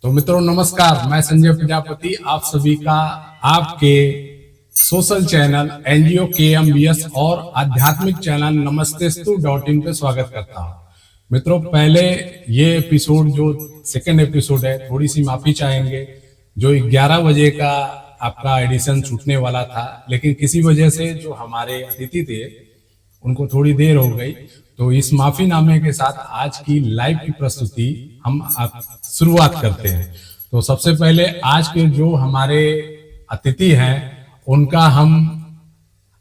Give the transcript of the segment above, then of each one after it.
तो मित्रों नमस्कार, मैं संजय प्रजापति आप सभी का आपके सोशल चैनल एनजीओ KMBS और आध्यात्मिक चैनल नमस्तेस्तु.in पे स्वागत करता हूं। मित्रों पहले ये एपिसोड जो सेकंड एपिसोड है, थोड़ी सी माफी चाहेंगे। जो 11 बजे का आपका एडिशन छूटने वाला था, लेकिन किसी वजह से जो हमारे अतिथि थे उनको थोड़ी देर हो गई। तो इस माफीनामे के साथ आज की लाइव की प्रस्तुति हम शुरुआत करते हैं। तो सबसे पहले आज के जो हमारे अतिथि हैं उनका हम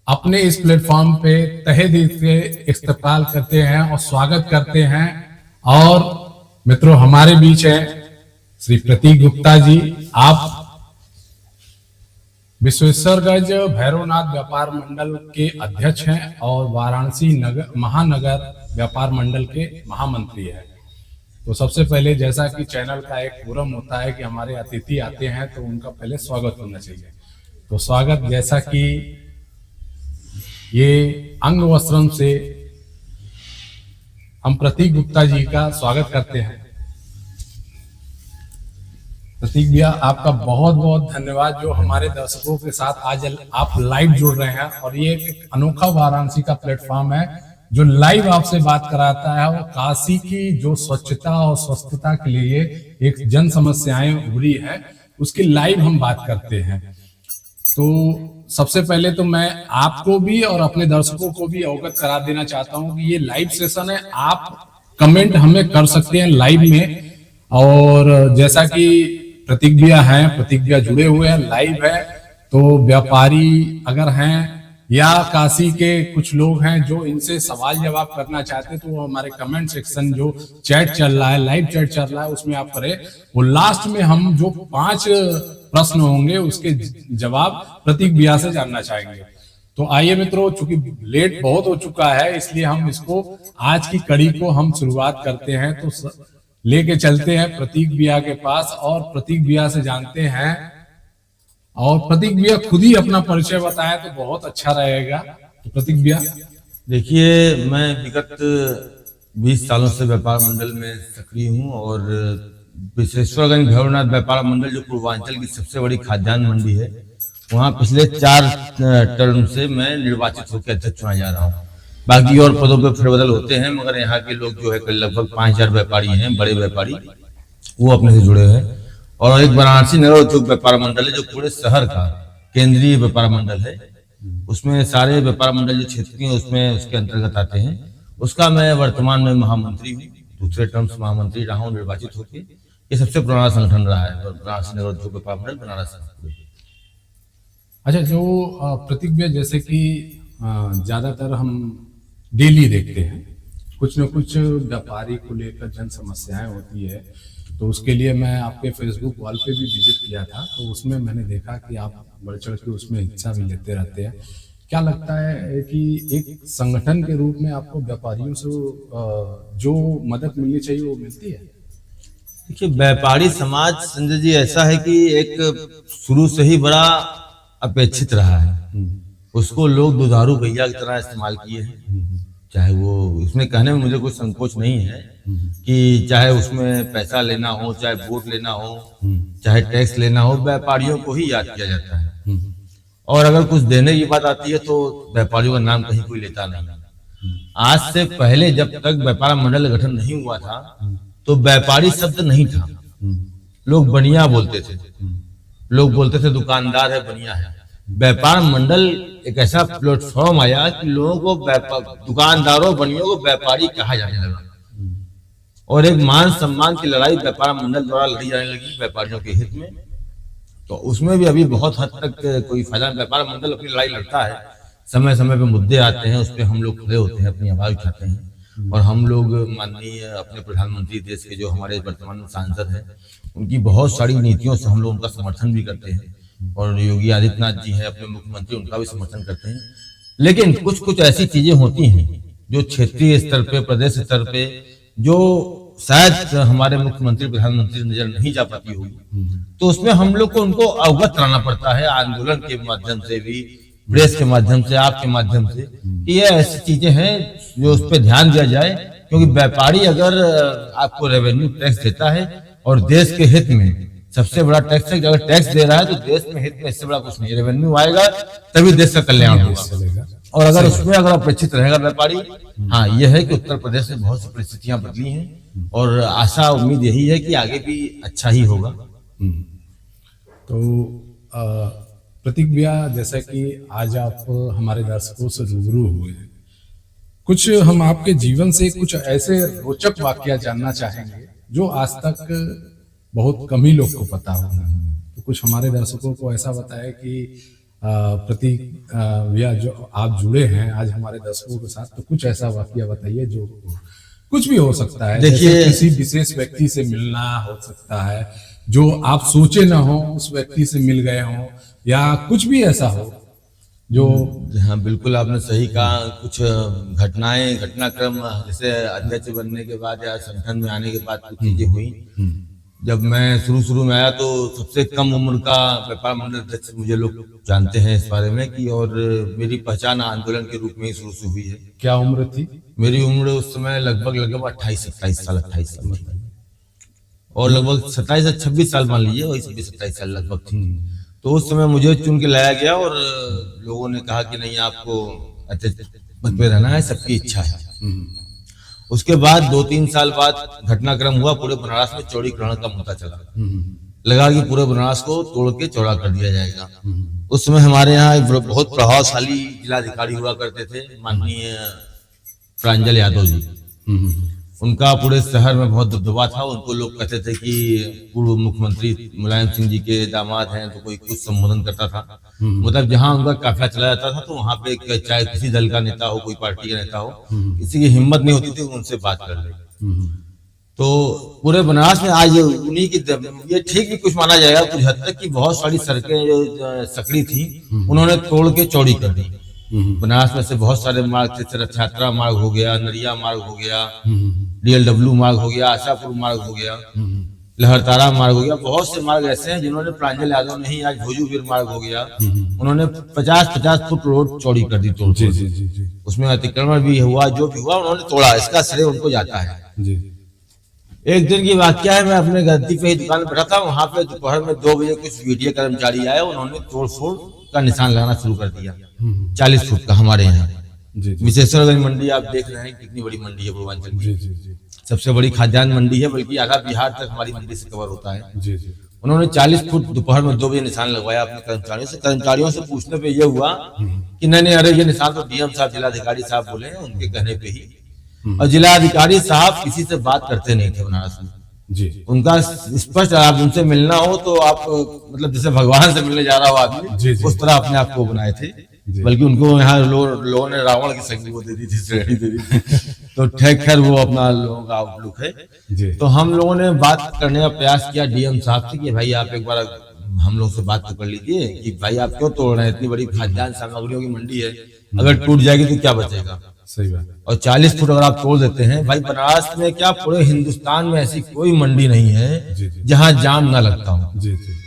अपने इस प्लेटफॉर्म पे तहे दिल से इस्तकबाल करते हैं और स्वागत करते हैं। और मित्रों हमारे बीच है श्री प्रतीक गुप्ता जी। आप विश्वेश्वरगंज भैरवनाथ व्यापार मंडल के अध्यक्ष हैं और वाराणसी महानगर व्यापार मंडल के महामंत्री हैं। तो सबसे पहले जैसा कि चैनल का एक फोरम होता है कि हमारे अतिथि आते हैं तो उनका पहले स्वागत होना चाहिए। तो स्वागत जैसा कि ये अंग वस्त्रम से हम प्रतीक गुप्ता जी का स्वागत करते हैं। प्रतीक भैया आपका बहुत बहुत धन्यवाद जो हमारे दर्शकों के साथ आज आप लाइव जुड़ रहे हैं। और ये एक अनोखा वाराणसी का प्लेटफॉर्म है जो लाइव आपसे बात कराता है। वो काशी की जो स्वच्छता और स्वस्थता के लिए एक जन समस्याएं उभरी है उसकी लाइव हम बात करते हैं। तो सबसे पहले तो मैं आपको भी और अपने दर्शकों को भी अवगत करा देना चाहता हूं कि ये लाइव सेशन है। आप कमेंट हमें कर सकते हैं लाइव में। और जैसा कि प्रतीक भैया हैं, प्रतीक भैया जुड़े हुए हैं, लाइव है। तो व्यापारी अगर हैं या काशी के कुछ लोग हैं जो इनसे सवाल जवाब करना चाहते हैं तो वो हमारे कमेंट सेक्शन जो चैट चल रहा है, लाइव चैट चल रहा है, उसमें आप करें। वो लास्ट में हम जो 5 प्रश्न होंगे उसके जवाब प्रतीक भैया से जानना चाहेंगे। तो आइए मित्रों, चूंकि लेट बहुत हो चुका है इसलिए हम इसको आज की कड़ी को हम शुरुआत करते हैं। तो लेके चलते हैं प्रतीक भैया के पास और प्रतीक भैया से जानते हैं। और प्रतीक भैया खुद ही अपना परिचय बताएं तो बहुत अच्छा रहेगा। तो प्रतीक भैया देखिए, मैं विगत 20 सालों से व्यापार मंडल में सक्रिय हूं और विश्वेश्वरगंज भैरवनाथ व्यापार मंडल जो पूर्वांचल की सबसे बड़ी खाद्यान्न मंडी है, वहां पिछले 4 टर्म से मैं निर्वाचित होकर अध्यक्ष चुना जा रहा हूं। बाकी और पदों पर फेरबदल होते हैं, मगर यहाँ के लोग जो है लगभग 5000 व्यापारी हैं, बड़े व्यापारी, वो अपने से जुड़े हैं। और एक वाराणसी नगर उद्योग व्यापार मंडल है जो पूरे शहर का केंद्रीय व्यापार मंडल है। उसमें सारे व्यापार मंडल जो क्षेत्रीय उसमें उसके अंतर्गत आते हैं। उसका मैं वर्तमान में महामंत्री हूँ, दूसरे टर्म से महामंत्री रहा हूँ निर्वाचित होकर। ये सबसे पुराना संगठन रहा है वाराणसी नगर उद्योग व्यापार मंडल बनारस। अच्छा, जो प्रतीक भैया जैसे कि ज्यादातर हम डेली देखते हैं कुछ न कुछ व्यापारी को लेकर जन समस्याएं होती है। तो उसके लिए मैं आपके फेसबुक वॉल पे भी विजिट किया था, तो उसमें मैंने देखा कि आप बढ़ चढ़ के उसमें हिस्सा भी लेते रहते हैं। क्या लगता है कि एक संगठन के रूप में आपको व्यापारियों से जो मदद मिलनी चाहिए वो मिलती है? देखिए, व्यापारी समाज संजय जी ऐसा है कि एक शुरू से ही बड़ा अपेक्षित रहा है। उसको लोग दुधारू गैया की तरह इस्तेमाल किए हैं। चाहे वो इसमें कहने में मुझे कोई संकोच नहीं है कि चाहे उसमें पैसा लेना हो, चाहे वोट लेना हो, चाहे टैक्स लेना हो, व्यापारियों को ही याद किया जाता है। और अगर कुछ देने की बात आती है तो व्यापारियों का नाम कहीं कोई लेता नहीं। आज से पहले जब तक व्यापार मंडल गठन नहीं हुआ था तो व्यापारी शब्द नहीं था। लोग बनिया बोलते थे, लोग बोलते थे दुकानदार है, बनिया है। व्यापार मंडल एक ऐसा प्लेटफॉर्म आया कि लोगों को दुकानदारों बनियों को व्यापारी कहा जाने लगा। और एक मान सम्मान की लड़ाई व्यापार मंडल द्वारा लड़ी जाने लगी व्यापारियों के हित में। तो उसमें भी अभी बहुत हद तक कोई फायदा। व्यापार मंडल अपनी लड़ाई लड़ता है, समय समय पे मुद्दे आते हैं, उस पर हम लोग खड़े होते हैं, अपनी आवाज उठाते हैं। और हम लोग माननीय अपने प्रधानमंत्री देश के जो हमारे वर्तमान में सांसद हैं उनकी बहुत सारी नीतियों से हम लोग उनका समर्थन भी करते हैं। और योगी आदित्यनाथ जी हैं अपने मुख्यमंत्री, उनका भी समर्थन करते हैं। लेकिन कुछ कुछ ऐसी चीजें होती हैं जो क्षेत्रीय स्तर पे, प्रदेश स्तर पे, जो शायद हमारे मुख्यमंत्री प्रधानमंत्री नजर नहीं जा पाती होगी, तो उसमें हम लोग को उनको अवगत कराना पड़ता है आंदोलन के माध्यम से भी, प्रेस के माध्यम से, आपके माध्यम से, कि ये ऐसी चीजें हैं जो उस पर ध्यान दिया जाए। क्योंकि व्यापारी अगर आपको रेवेन्यू टैक्स देता है और देश के हित में सबसे बड़ा टैक्स है। अगर टैक्स दे रहा है तो देश में हित में इससे बड़ा कुछ नहीं। रेवेन्यू आएगा तभी देश का कल्याण होगा। और अगर उसमें अगर अपेक्षित रहेगा व्यापारी, हाँ यह है कि उत्तर प्रदेश में बहुत सी परिस्थितियां बदली हैं और आशा उम्मीद यही है कि आगे भी अच्छा ही होगा। तो प्रतीक भैया, जैसा कि आज आप हमारे दर्शकों से रूबरू हुए, कुछ हम आपके जीवन से कुछ ऐसे रोचक वाकया जानना चाहेंगे जो आज तक बहुत कम ही लोग को पता होगा। तो कुछ हमारे दर्शकों को ऐसा बताया कि प्रतीक भैया जो आप जुड़े हैं आज हमारे दर्शकों के साथ, तो कुछ ऐसा वाकया बताइए जो कुछ भी हो सकता है। देखिए, किसी विशेष व्यक्ति से मिलना हो सकता है जो आप सोचे ना हो, उस व्यक्ति से मिल गए हो, या कुछ भी ऐसा हो जो। हाँ बिल्कुल, आपने सही कहा। कुछ घटनाएं, घटनाक्रम जैसे अध्यक्ष बनने के बाद या संगठन में आने के बाद कुछ चीजें हुई। जब मैं शुरू में आया तो सबसे कम उम्र का व्यापार मंडल अध्यक्ष मुझे लोग जानते हैं इस बारे में कि, और मेरी पहचान आंदोलन के रूप में ही शुरू से हुई है। क्या उम्र थी? मेरी उम्र उस समय लगभग 28-27 साल और लगभग 27 से 26 साल मान लीजिए, वही 26-27 साल लगभग थी। तो उस समय मुझे चुन के लाया गया और लोगों ने कहा कि नहीं, आपको अध्यक्ष पद पे रहना है, सबकी इच्छा है। उसके बाद 2-3 साल बाद घटनाक्रम हुआ, पूरे बनारस में चौड़ीकरण का मुद्दा चला। लगा कि पूरे बनारस को तोड़ के चौड़ा कर दिया जाएगा। उस समय हमारे यहाँ एक बहुत प्रभावशाली जिलाधिकारी हुआ करते थे, माननीय प्रांजल यादव जी। उनका पूरे शहर में बहुत दबदबा था। उनको लोग कहते थे कि पूर्व मुख्यमंत्री मुलायम सिंह जी के दामाद हैं, तो कोई कुछ संबोधन करता था। मतलब जहां उनका काफिला चला जाता था तो वहां पे चाहे किसी दल का नेता हो, कोई पार्टी का नेता हो, किसी की हिम्मत नहीं होती थी उनसे बात कर ले। तो पूरे बनारस में आज उन्हीं की, ये ठीक भी कुछ माना जाएगा कुछ हद तक, कि बहुत सारी सड़कें जो सकड़ी थी उन्होंने तोड़ के चौड़ी कर दी। बनारस में से बहुत सारे मार्ग थे, रथ यात्रा मार्ग हो गया, नरिया मार्ग हो गया, DLW मार्ग हो गया, आशापुर मार्ग हो गया, लहरतारा मार्ग हो गया। बहुत से मार्ग ऐसे हैं जिन्होंने प्रांजल यादव ने ही, आज भोजूवीर मार्ग हो गया, उन्होंने 50-50 फुट रोड चौड़ी कर दी तोड़। उसमें अतिक्रमण भी हुआ, जो भी हुआ उन्होंने तोड़ा, इसका श्रेय उनको जाता है। एक दिन की बात क्या है, मैं अपने गद्दी पे ही दुकान में बैठा था, वहां पे दोपहर में 2 बजे कुछ मीडिया कर्मचारी आए, उन्होंने तोड़फोड़ का निशान लगाना शुरू कर दिया 40 फुट का। हमारे यहाँ विशेषरगंज मंडी आप देख रहे हैं, कितनी बड़ी मंडी है पूर्वांचल की, सबसे बड़ी खाद्यान्न मंडी है, बल्कि आधा बिहार तक हमारी मंडी से कवर होता है। उन्होंने 40 फुट दोपहर में 2 बजे निशान लगवाया अपने कर्मचारियों से। कर्मचारियों से पूछने पे ये हुआ कि नहीं, अरे ये निशान तो डीएम साहब, जिलाधिकारी साहब बोले हैं, उनके कहने पे ही। और जिलाधिकारी साहब किसी से बात करते नहीं थे बनारस में जी। उनका स्पष्ट, आप उनसे मिलना हो तो आप मतलब जैसे भगवान से मिलने जा रहा हो आदमी, उस तरह अपने आप को बनाए थे। बल्कि उनको यहाँ लोगों ने रावण की संगी वो दे दी थी, श्रेणी दे दी थी। तो खैर वो अपना लोगों का आउटलुक है। तो हम लोगों ने बात करने का प्रयास किया डीएम साहब से कि भाई आप एक बार हम लोग से बात तो कर लीजिए कि भाई आप क्यों तोड़ रहे हैं, इतनी बड़ी खाद्यान्न सामग्रियों की मंडी है, अगर टूट जाएगी तो क्या बचेगा। सही बात। और 40 फुट अगर आप तोड़ देते हैं, भाई बनारस में क्या पूरे हिंदुस्तान में ऐसी कोई मंडी नहीं है जहां जाम ना लगता हो,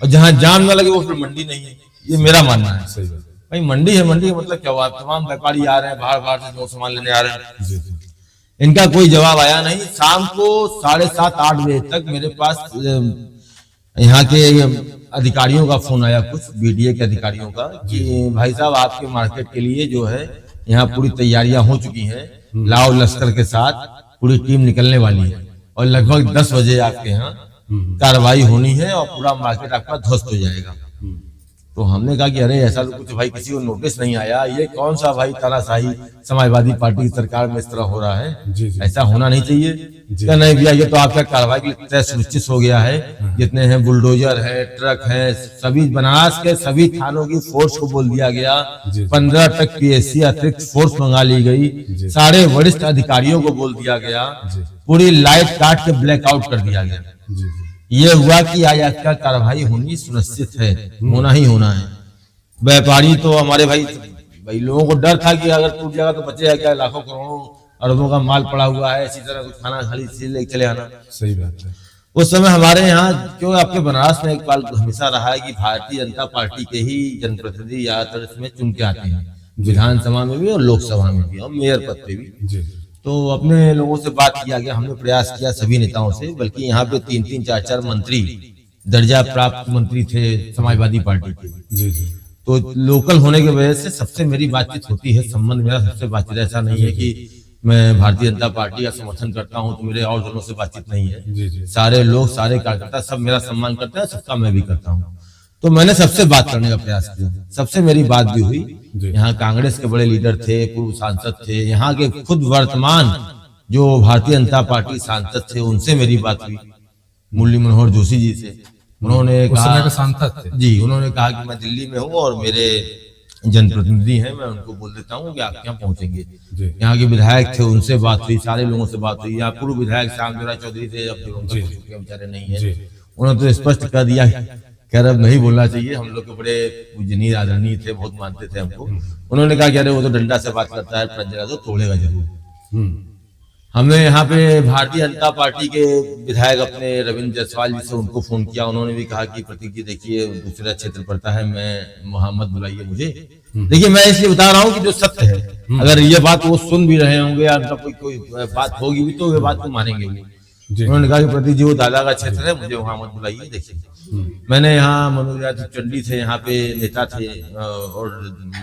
और जहां जाम ना लगे वो फिर मंडी नहीं है, ये मेरा मानना है। सही बात। भाई मंडी है, मंडी का मतलब क्या हुआ, तमाम व्यापारी आ रहे हैं, बाहर से जो सामान लेने आ रहे हैं। इनका कोई जवाब आया नहीं। शाम को 7:30-8 बजे तक मेरे पास यहाँ के अधिकारियों का फोन आया, कुछ बीडीए के अधिकारियों का, कि भाई साहब आपके मार्केट के लिए जो है यहाँ पूरी तैयारियां हो चुकी हैं, लाओ लश्कर के साथ पूरी टीम निकलने वाली है, और लगभग 10 बजे आपके यहाँ कार्रवाई होनी है और पूरा मार्केट आपका ध्वस्त हो जाएगा। तो हमने कहा कि अरे ऐसा तो कुछ भाई किसी को नोटिस नहीं आया, ये कौन सा भाई तानाशाही समाजवादी पार्टी की सरकार में इस तरह हो रहा है, ऐसा होना नहीं चाहिए। क्या नहीं भैया, ये तो आपका कार्रवाई की तय सुनिश्चित हो गया है, जितने हैं बुलडोजर है, ट्रक है, सभी बनारस के सभी थानों की फोर्स को बोल दिया गया, 15 तक पीएससी अतिरिक्त फोर्स मंगा ली गई, सारे वरिष्ठ अधिकारियों को बोल दिया गया, पूरी लाइट काट के ब्लैकआउट कर दिया गया। ये हुआ कि आज आपका कार्रवाई होनी सुनिश्चित है, होना ही होना है। व्यापारी तो हमारे भाई लोगों को डर था कि अगर टूट जाएगा तो बचेगा क्या, लाखों करोड़ों अरबों का माल पड़ा हुआ है, इसी तरह कुछ खाना खाली ले चले आना। सही बात है। उस समय हमारे यहाँ, क्यों आपके बनारस में एक बात हमेशा रहा है कि भारतीय जनता पार्टी के ही जनप्रतिनिधि ज्यादातर इसमें चुन के आते हैं, विधानसभा में भी और लोकसभा में भी और मेयर पद पे भी। तो अपने लोगों से बात किया गया, हमने प्रयास किया सभी नेताओं से, बल्कि यहाँ पे 3-3, 4-4 मंत्री, दर्जा प्राप्त मंत्री थे समाजवादी पार्टी के। जी जी। तो लोकल होने की वजह से सबसे मेरी बातचीत होती है, संबंध मेरा सबसे बातचीत, ऐसा नहीं है कि मैं भारतीय जनता पार्टी का समर्थन करता हूं तो मेरे और दलों से बातचीत नहीं है। जी जी। सारे लोग, सारे कार्यकर्ता सब मेरा सम्मान करते हैं, सबका मैं भी करता हूं। तो मैंने सबसे बात करने का प्रयास किया, सबसे मेरी बात भी हुई। यहाँ कांग्रेस के बड़े लीडर थे, पूर्व सांसद थे, यहाँ के खुद वर्तमान जो भारतीय जनता पार्टी सांसद थे उनसे मेरी बात हुई, मुरली मनोहर जोशी जी से। उन्होंने कहा, सांसद थे जी, उन्होंने कहा कि मैं दिल्ली में हूँ और मेरे जनप्रतिनिधि हैं, मैं उनको बोल देता हूँ कि आप यहाँ पहुंचेंगे। यहाँ के विधायक थे, उनसे बात हुई, सारे लोगों से बात हुई। यहाँ पूर्व विधायक श्याम चौधरी थे, अब बेचारे नहीं है, उन्होंने तो स्पष्ट कर दिया, कह रहे अब नहीं बोलना चाहिए, हम लोग के बड़े पूजनीय आदरणीय थे, बहुत मानते थे हमको। उन्होंने कहा कि अरे वो तो डंडा से बात करता है, प्रज्ञा तो तोड़ेगा जरूर। हमने यहाँ पे भारतीय जनता पार्टी के विधायक अपने रविंद्र जायसवाल जी से उनको फोन किया, उन्होंने भी कहा कि प्रतीक जी देखिए दूसरा क्षेत्र पड़ता है, मैं वहां मत बुलाइए मुझे। देखिए मैं इसलिए बता रहा हूँ कि जो सत्य है, अगर ये बात वो सुन भी रहे होंगे या कोई बात होगी भी तो वे बात को मानेंगे वो। उन्होंने कहा कि प्रतीक जी वो दादा का क्षेत्र है, मुझे वहां मत बुलाइए। देखिए मैंने यहाँ मनोज यादव चंडी थे, यहाँ पे नेता थे और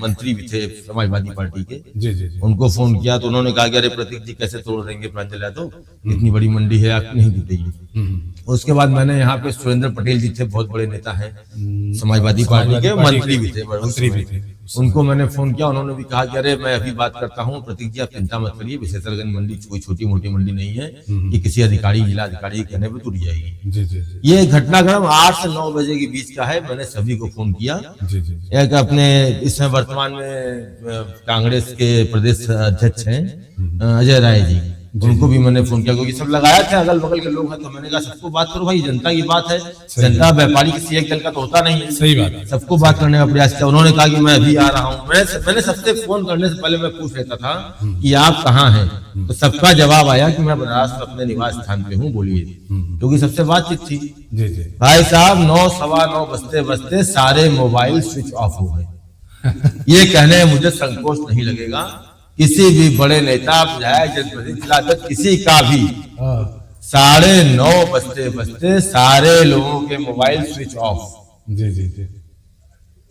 मंत्री भी थे समाजवादी पार्टी के, जी। उनको फोन किया तो उन्होंने कहा कि अरे प्रतीक जी कैसे तोड़ देंगे प्रांजल यादव, इतनी बड़ी मंडी है, आप नहीं जुटेगी। उसके बाद मैंने यहाँ पे सुरेंद्र पटेल जी थे, बहुत बड़े नेता हैं समाजवादी पार्टी के, मंत्री भी थे, उनको मैंने फोन किया, उन्होंने भी कहा कि अरे मैं अभी बात करता हूँ, प्रतीक जी आप चिंता मत करिए, विशेषरगंज मंडी कोई छोटी मोटी मंडी नहीं है कि किसी अधिकारी, जिला अधिकारी के कहने पे टूट जाएगी। ये घटनाक्रम 8 से 9 बजे के बीच का है। मैंने सभी को फोन किया। एक अपने इसमें वर्तमान में कांग्रेस के प्रदेश अध्यक्ष हैं अजय राय जी, उनको भी मैंने फोन किया, क्योंकि सब लगाया था, अगल बगल के लोग हैं, तो मैंने कहा सबको बात करो भाई, जनता की बात है, जनता व्यापारी किसी एक दल का तो होता नहीं है, सही बात है, सबको बात करने का प्रयास किया। उन्होंने कहा कि मैं अभी आ रहा हूँ। मैंने सबसे फोन करने से पहले मैं पूछ लेता था कि आप कहाँ हैं, तो सबका जवाब आया कि मैं बनारस में अपने निवास स्थान पे हूँ, बोलिए, क्योंकि सबसे बातचीत थी। भाई साहब 9, 9:15 बजते बजते सारे मोबाइल स्विच ऑफ हो गए। ये कहने में मुझे संकोच नहीं लगेगा, किसी भी बड़े नेता, विधायक, जनप्रतिनिधि, किसी का भी 9:30 बजते बजते सारे लोगों के मोबाइल स्विच ऑफ। जी।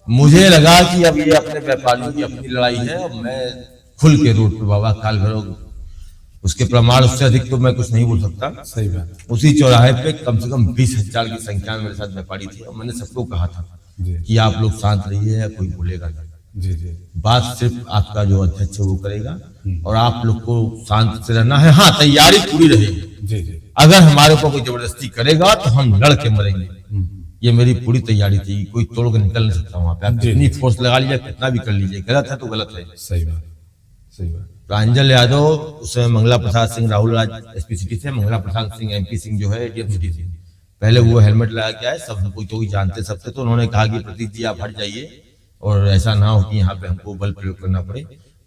मुझे लगा कि अब ये अपने व्यापारियों की अपनी लड़ाई है, और मैं खुल के रोड पे बाबा काल भैरव, उसके प्रमाण उससे अधिक तो मैं कुछ नहीं बोल सकता। सही बात। उसी चौराहे पे कम से कम 20,000 की संख्या में मेरे साथ व्यापारी थे, और मैंने सबको कहा था कि आप लोग शांत रहिए, या कोई बोलेगा नहीं। जी। बात सिर्फ आपका जो अध्यक्ष है वो करेगा, और आप लोग को शांत से रहना है। हाँ, तैयारी पूरी रहेगी। जी। अगर हमारे ऊपर कोई जबरदस्ती करेगा तो हम लड़ के मरेंगे। ये मेरी पूरी तैयारी थी, कोई तोड़ के निकल नहीं सकता वहां पे। आप जितनी फोर्स लगा लीजिए, कितना भी कर लीजिए, गलत है तो गलत है। सही बात, सही बात। प्रांजल यादव उस समय मंगला प्रसाद सिंह राहुल राज एसपी सिटी थे, मंगला प्रसाद सिंह एमपी सिंह जो है एडीएम सिटी थे। पहले वो हेलमेट लगा के आए, सब कोई जानते सबसे, तो उन्होंने कहा कि प्रतीक जी आप हट जाइए, और ऐसा ना हो कि यहाँ पे हमको बल प्रयोग करना पड़े।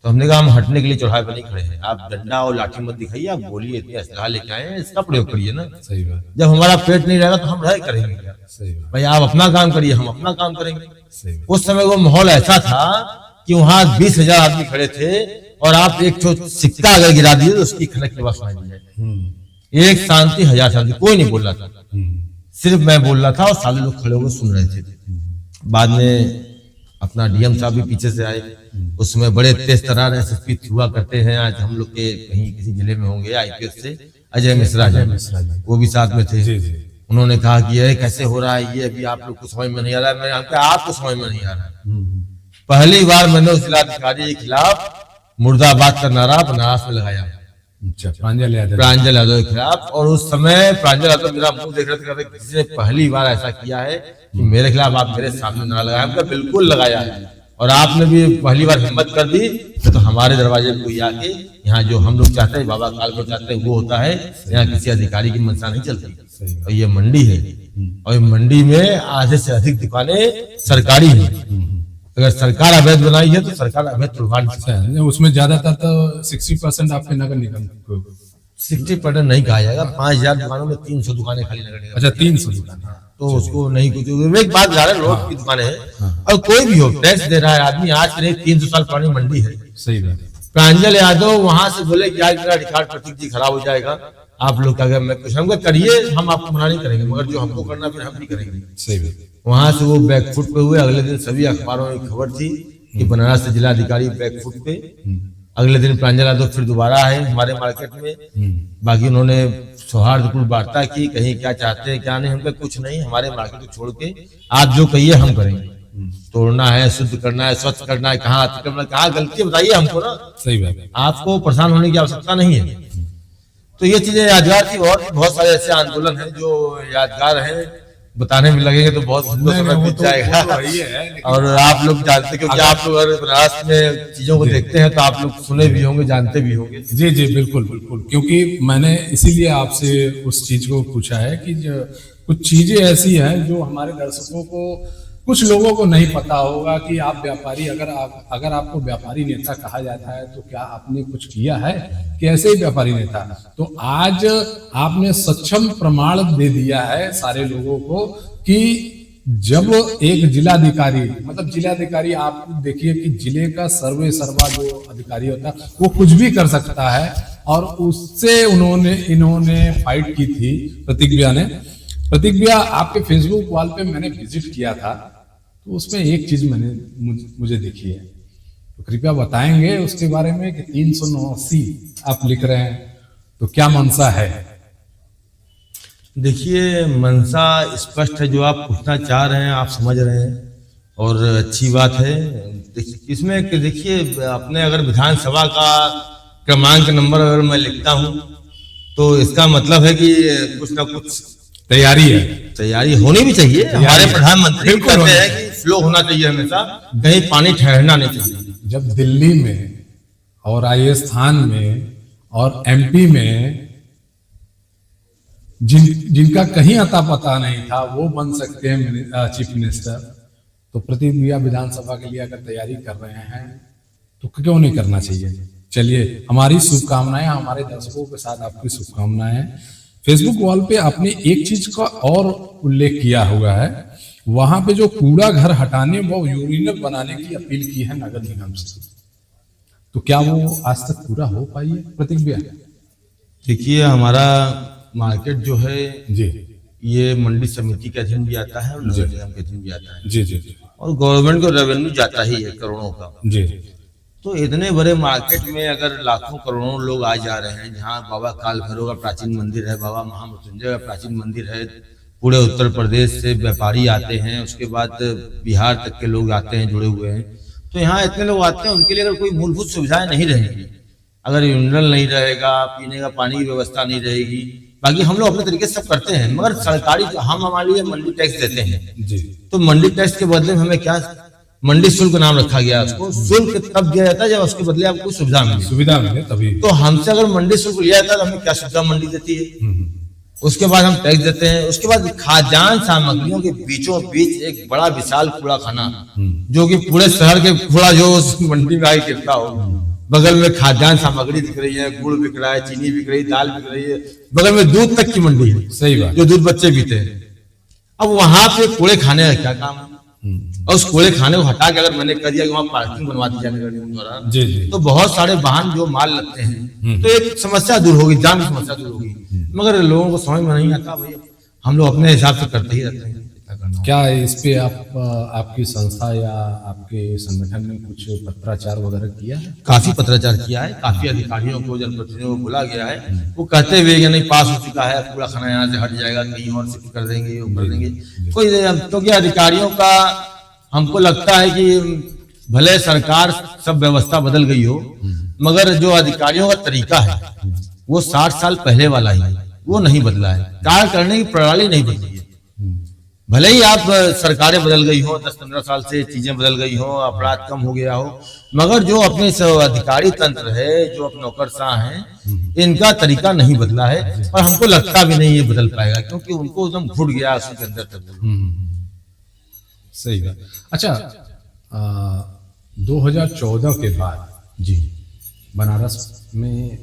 तो हमने कहा हम हटने के लिए चौराहे पर नहीं खड़े हैं, आप डंडा और लाठी मत दिखाइए, आप बोलिए, इतनी असलाह लेके आए हैं, इसका प्रयोग करिए ना। सही बात। जब हमारा पेट नहीं रहेगा तो हम रह करेंगे क्या? सही बात। भाई आप अपना काम करिए, हम अपना काम करेंगे। सही। उस समय वो माहौल ऐसा था कि वहां 20,000 आदमी खड़े थे, और आप एक सिक्का अगर गिरा दिए तो उसकी खनक की आवाज सुनाई दी जाए। एक शांति, 1000 शांति, कोई नहीं बोल रहा था, सिर्फ मैं बोल रहा था, और सारे लोग खड़े होकर सुन रहे थे। बाद में अपना डीएम साहब भी पीछे से आए, उसमें बड़े तेज तरार एसएसपी हुआ करते हैं, आज हम लोग के कहीं किसी जिले में होंगे, आईपीएस से अजय मिश्रा जी, वो भी साथ में थे। उन्होंने कहा कि ये कैसे हो रहा है, ये अभी आप लोग को समझ में नहीं आ रहा है। मैं आपको समझ में नहीं आ रहा है। पहली बार मैंने उस जिलाधिकारी के खिलाफ मुर्दाबाद का नारा बनारस में लगाया, प्रांजल यादव के खिलाफ। और उस समय प्रांजल यादव मेरा मुंह देख रहे थे, किसी ने पहली बार ऐसा किया है कि मेरे खिलाफ आप मेरे सामने नारा लगाया। हमने बिल्कुल लगाया है, और आपने भी पहली बार हिम्मत कर दी, तो हमारे दरवाजे पे कोई आके, यहाँ जो हम लोग चाहते हैं, बाबा काल को चाहते हैं, वो होता है। यहाँ किसी अधिकारी की मंशा नहीं चलती। और ये मंडी है, और मंडी में आधे से अधिक दुकानें सरकारी हैं। अगर सरकार अवैध बनाई है तो सरकार अवैध तोड़वा नहीं सकती है। उसमें ज्यादातर तो 60% आपके नगर निगम, 60% नहीं कहा जाएगा। 5,000 दुकानों में 300 दुकानें खाली नगर निगम। अच्छा, 300 दुकान, तो उसको नहीं कुछ। एक बात जा रहा है, रोड की दुकानें हैं, और कोई भी हो टैक्स दे रहा है आदमी। आज के 300 साल पुरानी मंडी है। सही बात। प्रांजल यादव वहां से बोले कि आज मेरा रिकॉर्ड प्रतीक जी खराब हो जाएगा, आप लोग अगर मैं कुछ हमको करिए, हम आपको मना नहीं करेंगे, मगर जो हमको करना फिर हम भी करेंगे। सही बात। वहां से वो बैकफुट पे हुए। अगले दिन सभी अखबारों में खबर थी कि बनारस से जिलाधिकारी बैकफुट पे। अगले दिन प्रांजल यादव फिर दोबारा आए हमारे मार्केट में। बाकी उन्होंने सौहार्दपूर्ण वार्ता की, कहीं क्या चाहते हैं क्या नहीं, हमको कुछ नहीं, हमारे मार्केट को छोड़ के आप जो कहिए हम करेंगे। तोड़ना है, शुद्ध करना है, स्वच्छ करना है, कहाँ अतिक्रमण, कहाँ गलती बताइए हमको ना। सही बात है। आपको परेशान होने की आवश्यकता नहीं है। तो ये चीजें यादगार थी, और बहुत सारे ऐसे आंदोलन हैं जो यादगार हैं, बताने में लगेंगे तो बहुत समय बीत जाएगा। और आप लोग जानते, क्योंकि आप लोग अगर बनारस में चीजों को देखते हैं तो आप लोग सुने भी होंगे, जानते भी होंगे। जी जी बिल्कुल बिल्कुल, क्योंकि मैंने इसीलिए आपसे उस चीज को पूछा है कि कुछ चीजें ऐसी हैं जो हमारे दर्शकों को, कुछ लोगों को नहीं पता होगा कि आप व्यापारी, अगर आपको व्यापारी नेता कहा जाता है तो क्या आपने कुछ किया है, कैसे ही व्यापारी नेता। तो आज आपने सक्षम प्रमाण दे दिया है सारे लोगों को कि जब एक जिलाधिकारी, मतलब जिलाधिकारी, आप देखिए कि जिले का सर्वे सर्वा जो अधिकारी होता है वो कुछ भी कर सकता है, और उससे इन्होंने फाइट की थी प्रतीक भैया ने। प्रतीक भैया, आपके फेसबुक वॉल पे मैंने विजिट किया था, तो उसमें एक चीज मुझे दिखी है, तो कृपया बताएंगे उसके बारे में कि 389 आप लिख रहे हैं, तो क्या मंशा है? देखिए, मंशा स्पष्ट है, जो आप पूछना चाह रहे हैं आप समझ रहे हैं, और अच्छी बात है। इसमें देखिए, अपने अगर विधानसभा का क्रमांक नंबर अगर मैं लिखता हूं तो इसका मतलब है कि कुछ ना कुछ तैयारी होनी भी चाहिए। हमारे प्रधानमंत्री कहते हैं कि फ्लो होना चाहिए हमेशा, कहीं पानी ठहरना नहीं चाहिए। जब दिल्ली में और राजस्थान में और एमपी में जिनका कहीं अता पता नहीं था वो बन सकते हैं चीफ मिनिस्टर, तो प्रतीक भैया विधानसभा के लिए अगर तैयारी कर रहे हैं तो क्यों नहीं करना चाहिए? चलिए, हमारी शुभकामनाएं, हमारे दर्शकों के साथ आपकी शुभकामनाएं। फेसबुक वॉल पे आपने एक चीज का और उल्लेख किया हुआ है, वहां पे जो कूड़ा घर हटाने व यूरिनल बनाने की अपील की है नगर निगम से, तो क्या वो आज तक पूरा हो पाई है प्रतीक भैया? देखिए, हमारा मार्केट जो है जी, ये मंडी समिति के अधीन भी आता है और नगर निगम के अधीन भी आता है। जी जी जी। और गवर्नमेंट को रेवेन्यू जाता ही है करोड़ों का। जी। तो इतने बड़े मार्केट में अगर लाखों करोड़ों लोग आ जा रहे हैं, जहाँ बाबा काल भैरव का प्राचीन मंदिर है, बाबा महामृत्युंजय का प्राचीन मंदिर है, पूरे उत्तर प्रदेश से व्यापारी आते हैं, उसके बाद बिहार तक के लोग आते हैं, जुड़े हुए हैं। तो यहाँ इतने लोग आते हैं, उनके लिए अगर कोई मूलभूत सुविधाएं नहीं रहेंगी, अगर यूरिनल नहीं रहेगा, पीने का पानी की व्यवस्था नहीं रहेगी, बाकी हम लोग अपने तरीके से सब करते हैं, मगर सरकारी हम हमारे लिए मंडी टैक्स देते हैं जी। तो मंडी टैक्स के बदले में हमें क्या, मंडी शुल्क नाम रखा गया उसको। शुल्क तब दिया जाता है जब उसके बदले आपको सुविधा मिले तभी। तो हमसे अगर मंडी शुल्क लिया जाता है तो हमें क्या सुविधा मंडी देती है? उसके बाद हम टैक्स देते हैं। उसके बाद खाद्यान्न सामग्रियों के बीचों बीच एक बड़ा विशाल कूड़ा खाना, जो कि पूरे शहर के कूड़ा जो उस मंडी में आगे गिरता हो, बगल में खाद्यान्न सामग्री दिख रही है, गुड़ बिक रहा है, चीनी बिक रही है, दाल बिक रही है, बगल में दूध तक की मंडी है। सही बात। जो दूध बच्चे पीते हैं। अब वहां पे कूड़े खाने का क्या काम है? और उस कूड़े खाने को हटा के अगर मैंने कह दिया कि वहां पार्किंग बनवा दी जाने द्वारा, जी जी, तो बहुत सारे वाहन जो माल लगते हैं तो एक समस्या दूर होगी, जाम की समस्या दूर होगी। मगर लोगों को समझ में नहीं आता, भैया हम लोग अपने हिसाब से करते ही रहते हैं। क्या इस पे आपकी संस्था या आपके संगठन ने कुछ पत्राचार वगैरह किया है? काफी पत्राचार किया है, काफी अधिकारियों को, जनप्रतिनिधियों को बुला गया है। वो कहते हुए कि नहीं पास हो चुका है, पूरा खाना यहाँ से हट जाएगा, कहीं और शिफ्ट कर देंगे, वो कर देंगे कोई। तो क्या अधिकारियों का हमको लगता है कि भले सरकार सब व्यवस्था बदल गई हो, मगर जो अधिकारियों का तरीका है वो 60 साल पहले वाला ही है, वो नहीं बदला है। कार्य करने की प्रणाली नहीं बदली है। भले ही आप सरकारें बदल गई हो, 10-15 साल से चीजें बदल गई हो, अपराध कम हो गया हो, मगर जो अपने अधिकारी तंत्र है, जो अपने नौकरशाह हैं, इनका तरीका नहीं बदला है। और हमको लगता भी नहीं ये बदल पाएगा, क्योंकि उनको एकदम घुट गया उसके अंदर तक। सही बात। अच्छा, 2014 के बाद जी बनारस में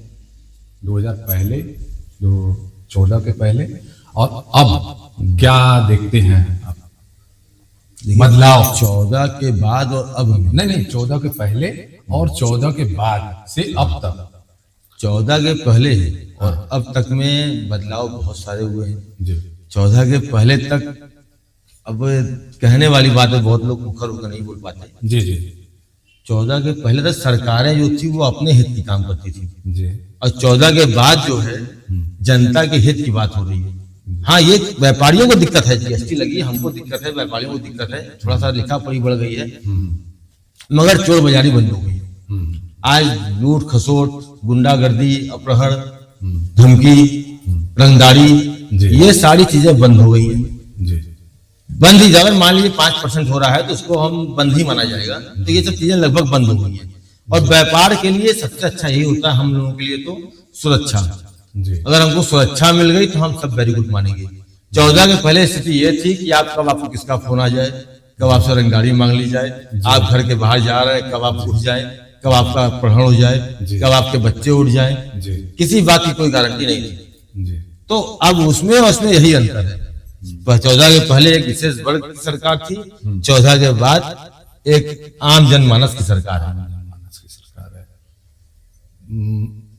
2014 के पहले और अब क्या देखते हैं आप? बदलाव 14 के बाद और अब में, नहीं 14 के पहले और 14 के बाद से अब तक 14 के पहले और अब तक में बदलाव बहुत सारे हुए हैं। जी 14 के पहले तक, अब कहने वाली बात है, बहुत लोग मुखर होकर नहीं बोल पाते। जी जी 14 के पहले तक सरकारें जो थी वो अपने हित की काम करती थी, जी और 14 के बाद जो है जनता के हित की बात हो रही है। हाँ, ये व्यापारियों को दिक्कत है, जीएसटी लगी, हमको दिक्कत है, व्यापारियों को दिक्कत है, थोड़ा सा लिखा पढ़ी बढ़ गई है, मगर चोर बाजारी बंद हो गई है। आज लूट खसोट, गुंडागर्दी, अपहरण, धमकी, रंगदारी, ये सारी चीजें बंद हो गई है। जी बंद ही, अगर मान लीजिए 5% हो रहा है तो उसको हम बंद ही माना जाएगा, तो ये सब चीजें लगभग बंद हो गई है। और व्यापार के लिए सबसे अच्छा यही होता है हम लोगों के लिए तो सुरक्षा। जी अगर हमको सुरक्षा मिल गई तो हम सब वेरी गुड मानेंगे। 14 के पहले स्थिति ये थी कि आप कब आपको किसका फोन आ जाए, कब आपसे रंगदारी मांग ली जाए, आप घर के बाहर जा रहे हैं कब आप उठ जाए, कब आपका अपहरण हो जाए, कब आपके बच्चे उठ जाए, जी किसी बात की कोई गारंटी नहीं थी। जी तो अब उसमें यही अंतर है। 14 के पहले एक विशेष वर्ग की सरकार थी, 14 के बाद एक आम जनमानस की सरकार है। जनमानस की सरकार है।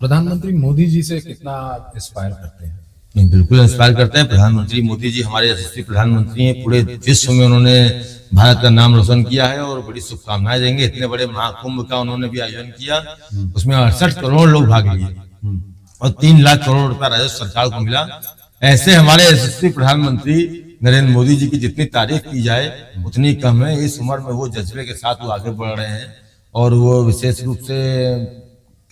प्रधानमंत्री मोदी जी से कितना इंस्पायर करते हैं? नहीं, बिल्कुल इंस्पायर करते हैं। प्रधानमंत्री मोदी जी हमारे यशस्वी प्रधानमंत्री हैं, पूरे विश्व में उन्होंने भारत का नाम रोशन किया है और बड़ी शुभकामनाएं देंगे। इतने बड़े महाकुंभ का उन्होंने भी आयोजन किया, उसमें 68 करोड़ लोग भाग लिए और 3 लाख करोड़ रुपया राजस्व सरकार को मिला। ऐसे हमारे यशस्वी प्रधानमंत्री नरेंद्र मोदी जी की जितनी तारीफ की जाए उतनी कम है। इस उम्र में वो जज्बे के साथ वो आगे बढ़ रहे हैं और वो विशेष रूप से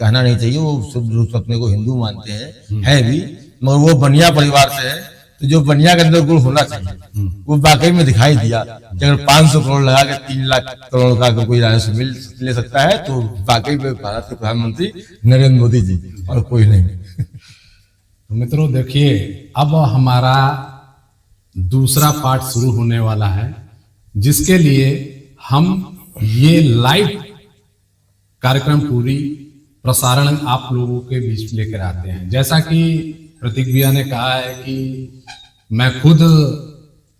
कहना नहीं चाहिए, वो शुद्ध रूप से अपने को हिंदू मानते हैं, है भी, मगर वो बनिया परिवार से है, तो जो बनिया के अंदर गुण होना चाहिए वो वाकई में दिखाई दिया। अगर 500 करोड़ लगा के 3 लाख करोड़ का अगर कोई राजस्व ले सकता है तो वाकई में भारत के प्रधानमंत्री नरेंद्र मोदी जी और कोई नहीं। तो मित्रों देखिए, अब हमारा दूसरा पार्ट शुरू होने वाला है, जिसके लिए हम ये लाइव कार्यक्रम पूरी प्रसारण आप लोगों के बीच लेकर आते हैं। जैसा कि प्रतीक भैया ने कहा है कि मैं खुद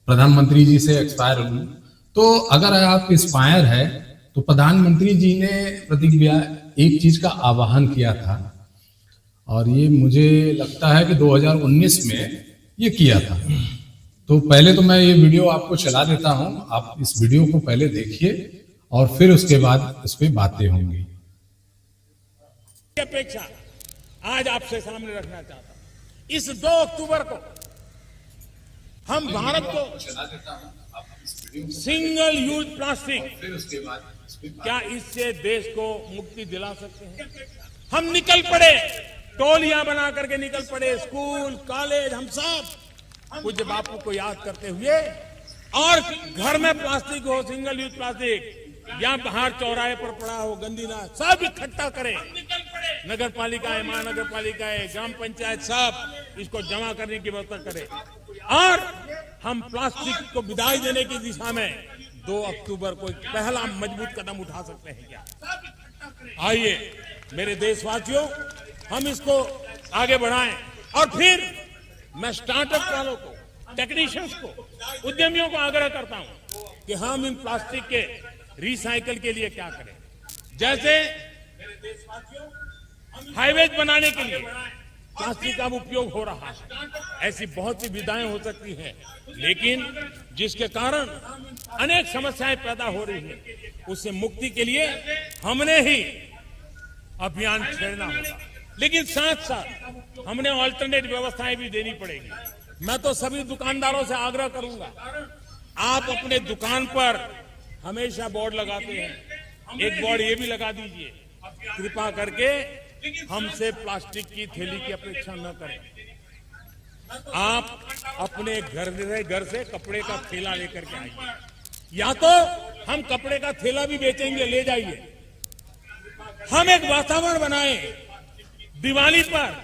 प्रधानमंत्री जी से एक्सपायर हूं, तो अगर आप इंस्पायर है तो प्रधानमंत्री जी ने, प्रतीक भैया, एक चीज का आह्वान किया था और ये मुझे लगता है कि 2019 में ये किया था। तो पहले तो मैं ये वीडियो आपको चला देता हूं, आप इस वीडियो को पहले देखिए और फिर उसके बाद इस पे बातें होंगी। अपेक्षा आज आपसे सामने रखना चाहता हूं। इस 2 अक्टूबर को हम भारत को सिंगल यूज प्लास्टिक, क्या इससे देश को मुक्ति दिला सकते हैं? हम निकल पड़े, टोलियां बना करके निकल पड़े, स्कूल कॉलेज, हम सब पूज्य बापू को याद करते हुए, और घर में प्लास्टिक हो, सिंगल यूज प्लास्टिक, या बाहर चौराहे पर पड़ा हो, गंदी ना, सब इकट्ठा करें। नगर पालिकाएं, महानगर पालिकाएं, ग्राम पंचायत सब इसको जमा करने की व्यवस्था करें और हम प्लास्टिक को विदाई देने की दिशा में 2 अक्टूबर को एक पहला मजबूत कदम उठा सकते हैं क्या? आइए मेरे देशवासियों, हम इसको आगे बढ़ाएं। और फिर मैं स्टार्टअप वालों को, टेक्नीशियंस को, उद्यमियों को आग्रह करता हूं कि हम इन प्लास्टिक के रिसाइकल के लिए क्या करें। जैसे हाईवेज बनाने के लिए प्लास्टिक का उपयोग हो रहा है, ऐसी बहुत सी विधाएं हो सकती हैं, लेकिन जिसके कारण अनेक समस्याएं पैदा हो रही हैं, उससे मुक्ति के लिए हमने ही अभियान छेड़ना होगा। लेकिन साथ साथ हमने ऑल्टरनेट व्यवस्थाएं भी देनी पड़ेगी। मैं तो सभी दुकानदारों से आग्रह करूंगा, आप अपने दुकान पर हमेशा बोर्ड लगाते हैं, एक बोर्ड ये भी लगा दीजिए, कृपा करके हमसे प्लास्टिक की थैली की अपेक्षा न करें। आप अपने घर से कपड़े का थैला लेकर के आइए, या तो हम कपड़े का थैला भी बेचेंगे, ले जाइए। हम एक वातावरण बनाएं, दिवाली पर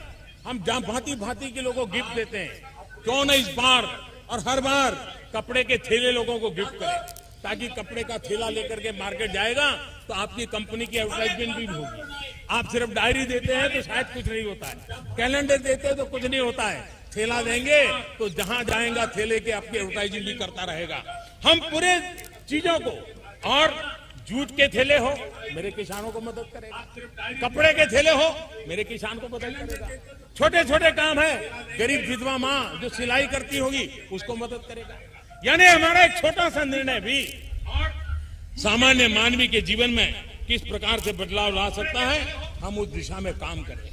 हम भांति भांति के लोगों को गिफ्ट देते हैं, क्यों न इस बार और हर बार कपड़े के थैले लोगों को गिफ्ट करें, ताकि कपड़े का थैला लेकर के मार्केट जाएगा तो आपकी कंपनी की एडवर्टाइजमेंट भी होगी। आप सिर्फ डायरी देते हैं तो शायद कुछ नहीं होता है, कैलेंडर देते हैं तो कुछ नहीं होता है, थैला देंगे तो जहां जाएगा थैले के आपकी एडवर्टाइजिंग भी करता रहेगा। हम पूरे चीजों को। और जूट के थैले हो, मेरे किसानों को मदद करेगा। कपड़े के थैले हो, मेरे किसान को मदद करेगा। छोटे छोटे काम है, गरीब विधवा माँ जो सिलाई करती होगी उसको मदद करेगा। यानी हमारा एक छोटा सा निर्णय भी सामान्य मानवी के जीवन में किस प्रकार से बदलाव ला सकता है, हम उस दिशा में काम करें।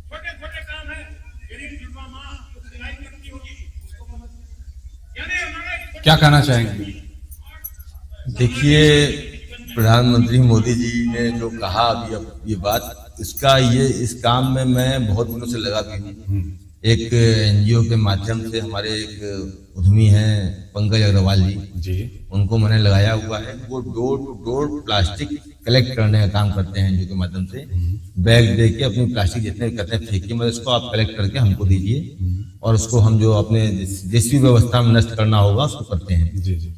छोटे छोटे काम है, गरीब विधवा माँ जो सिलाई करती होगी उसको मदद करेगा। यानी हमारा क्या कहना चाहेंगे? देखिए, प्रधानमंत्री मोदी जी ने जो कहा अभी अब ये बात, इसका इस काम में मैं बहुत दिनों से लगा भी हूँ। एक एनजीओ के माध्यम से हमारे एक उद्यमी हैं पंकज अग्रवाल जी, उनको मैंने लगाया हुआ है। वो door to door plastic collect करने का काम करते हैं एनजीओ के माध्यम से। बैग दे के अपनी प्लास्टिक जितने कहते हैं फेंकिए, मतलब इसको आप कलेक्ट करके हमको दीजिए और उसको हम जो अपने जिस भी व्यवस्था में नष्ट करना होगा उसको करते हैं।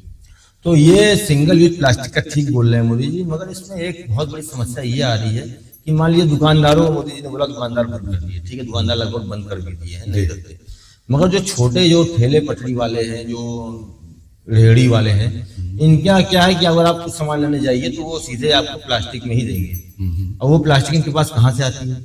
तो ये सिंगल यूज प्लास्टिक का ठीक बोल रहे हैं मोदी जी, मगर इसमें एक बहुत बड़ी समस्या ये आ रही है कि मान लीजिए दुकानदारों को मोदी जी ने बोला दुकानदार बंद कर दिए, ठीक है, दुकानदार लगभग बंद कर भी दिए हैं, नहीं करते। मगर जो छोटे जो ठेले पटरी वाले हैं, जो रेहड़ी वाले हैं, इनका क्या है कि अगर आप कुछ सामान लेने जाइए तो वो सीधे आपको प्लास्टिक में ही देंगे, और वो प्लास्टिक इनके पास कहाँ से आती है,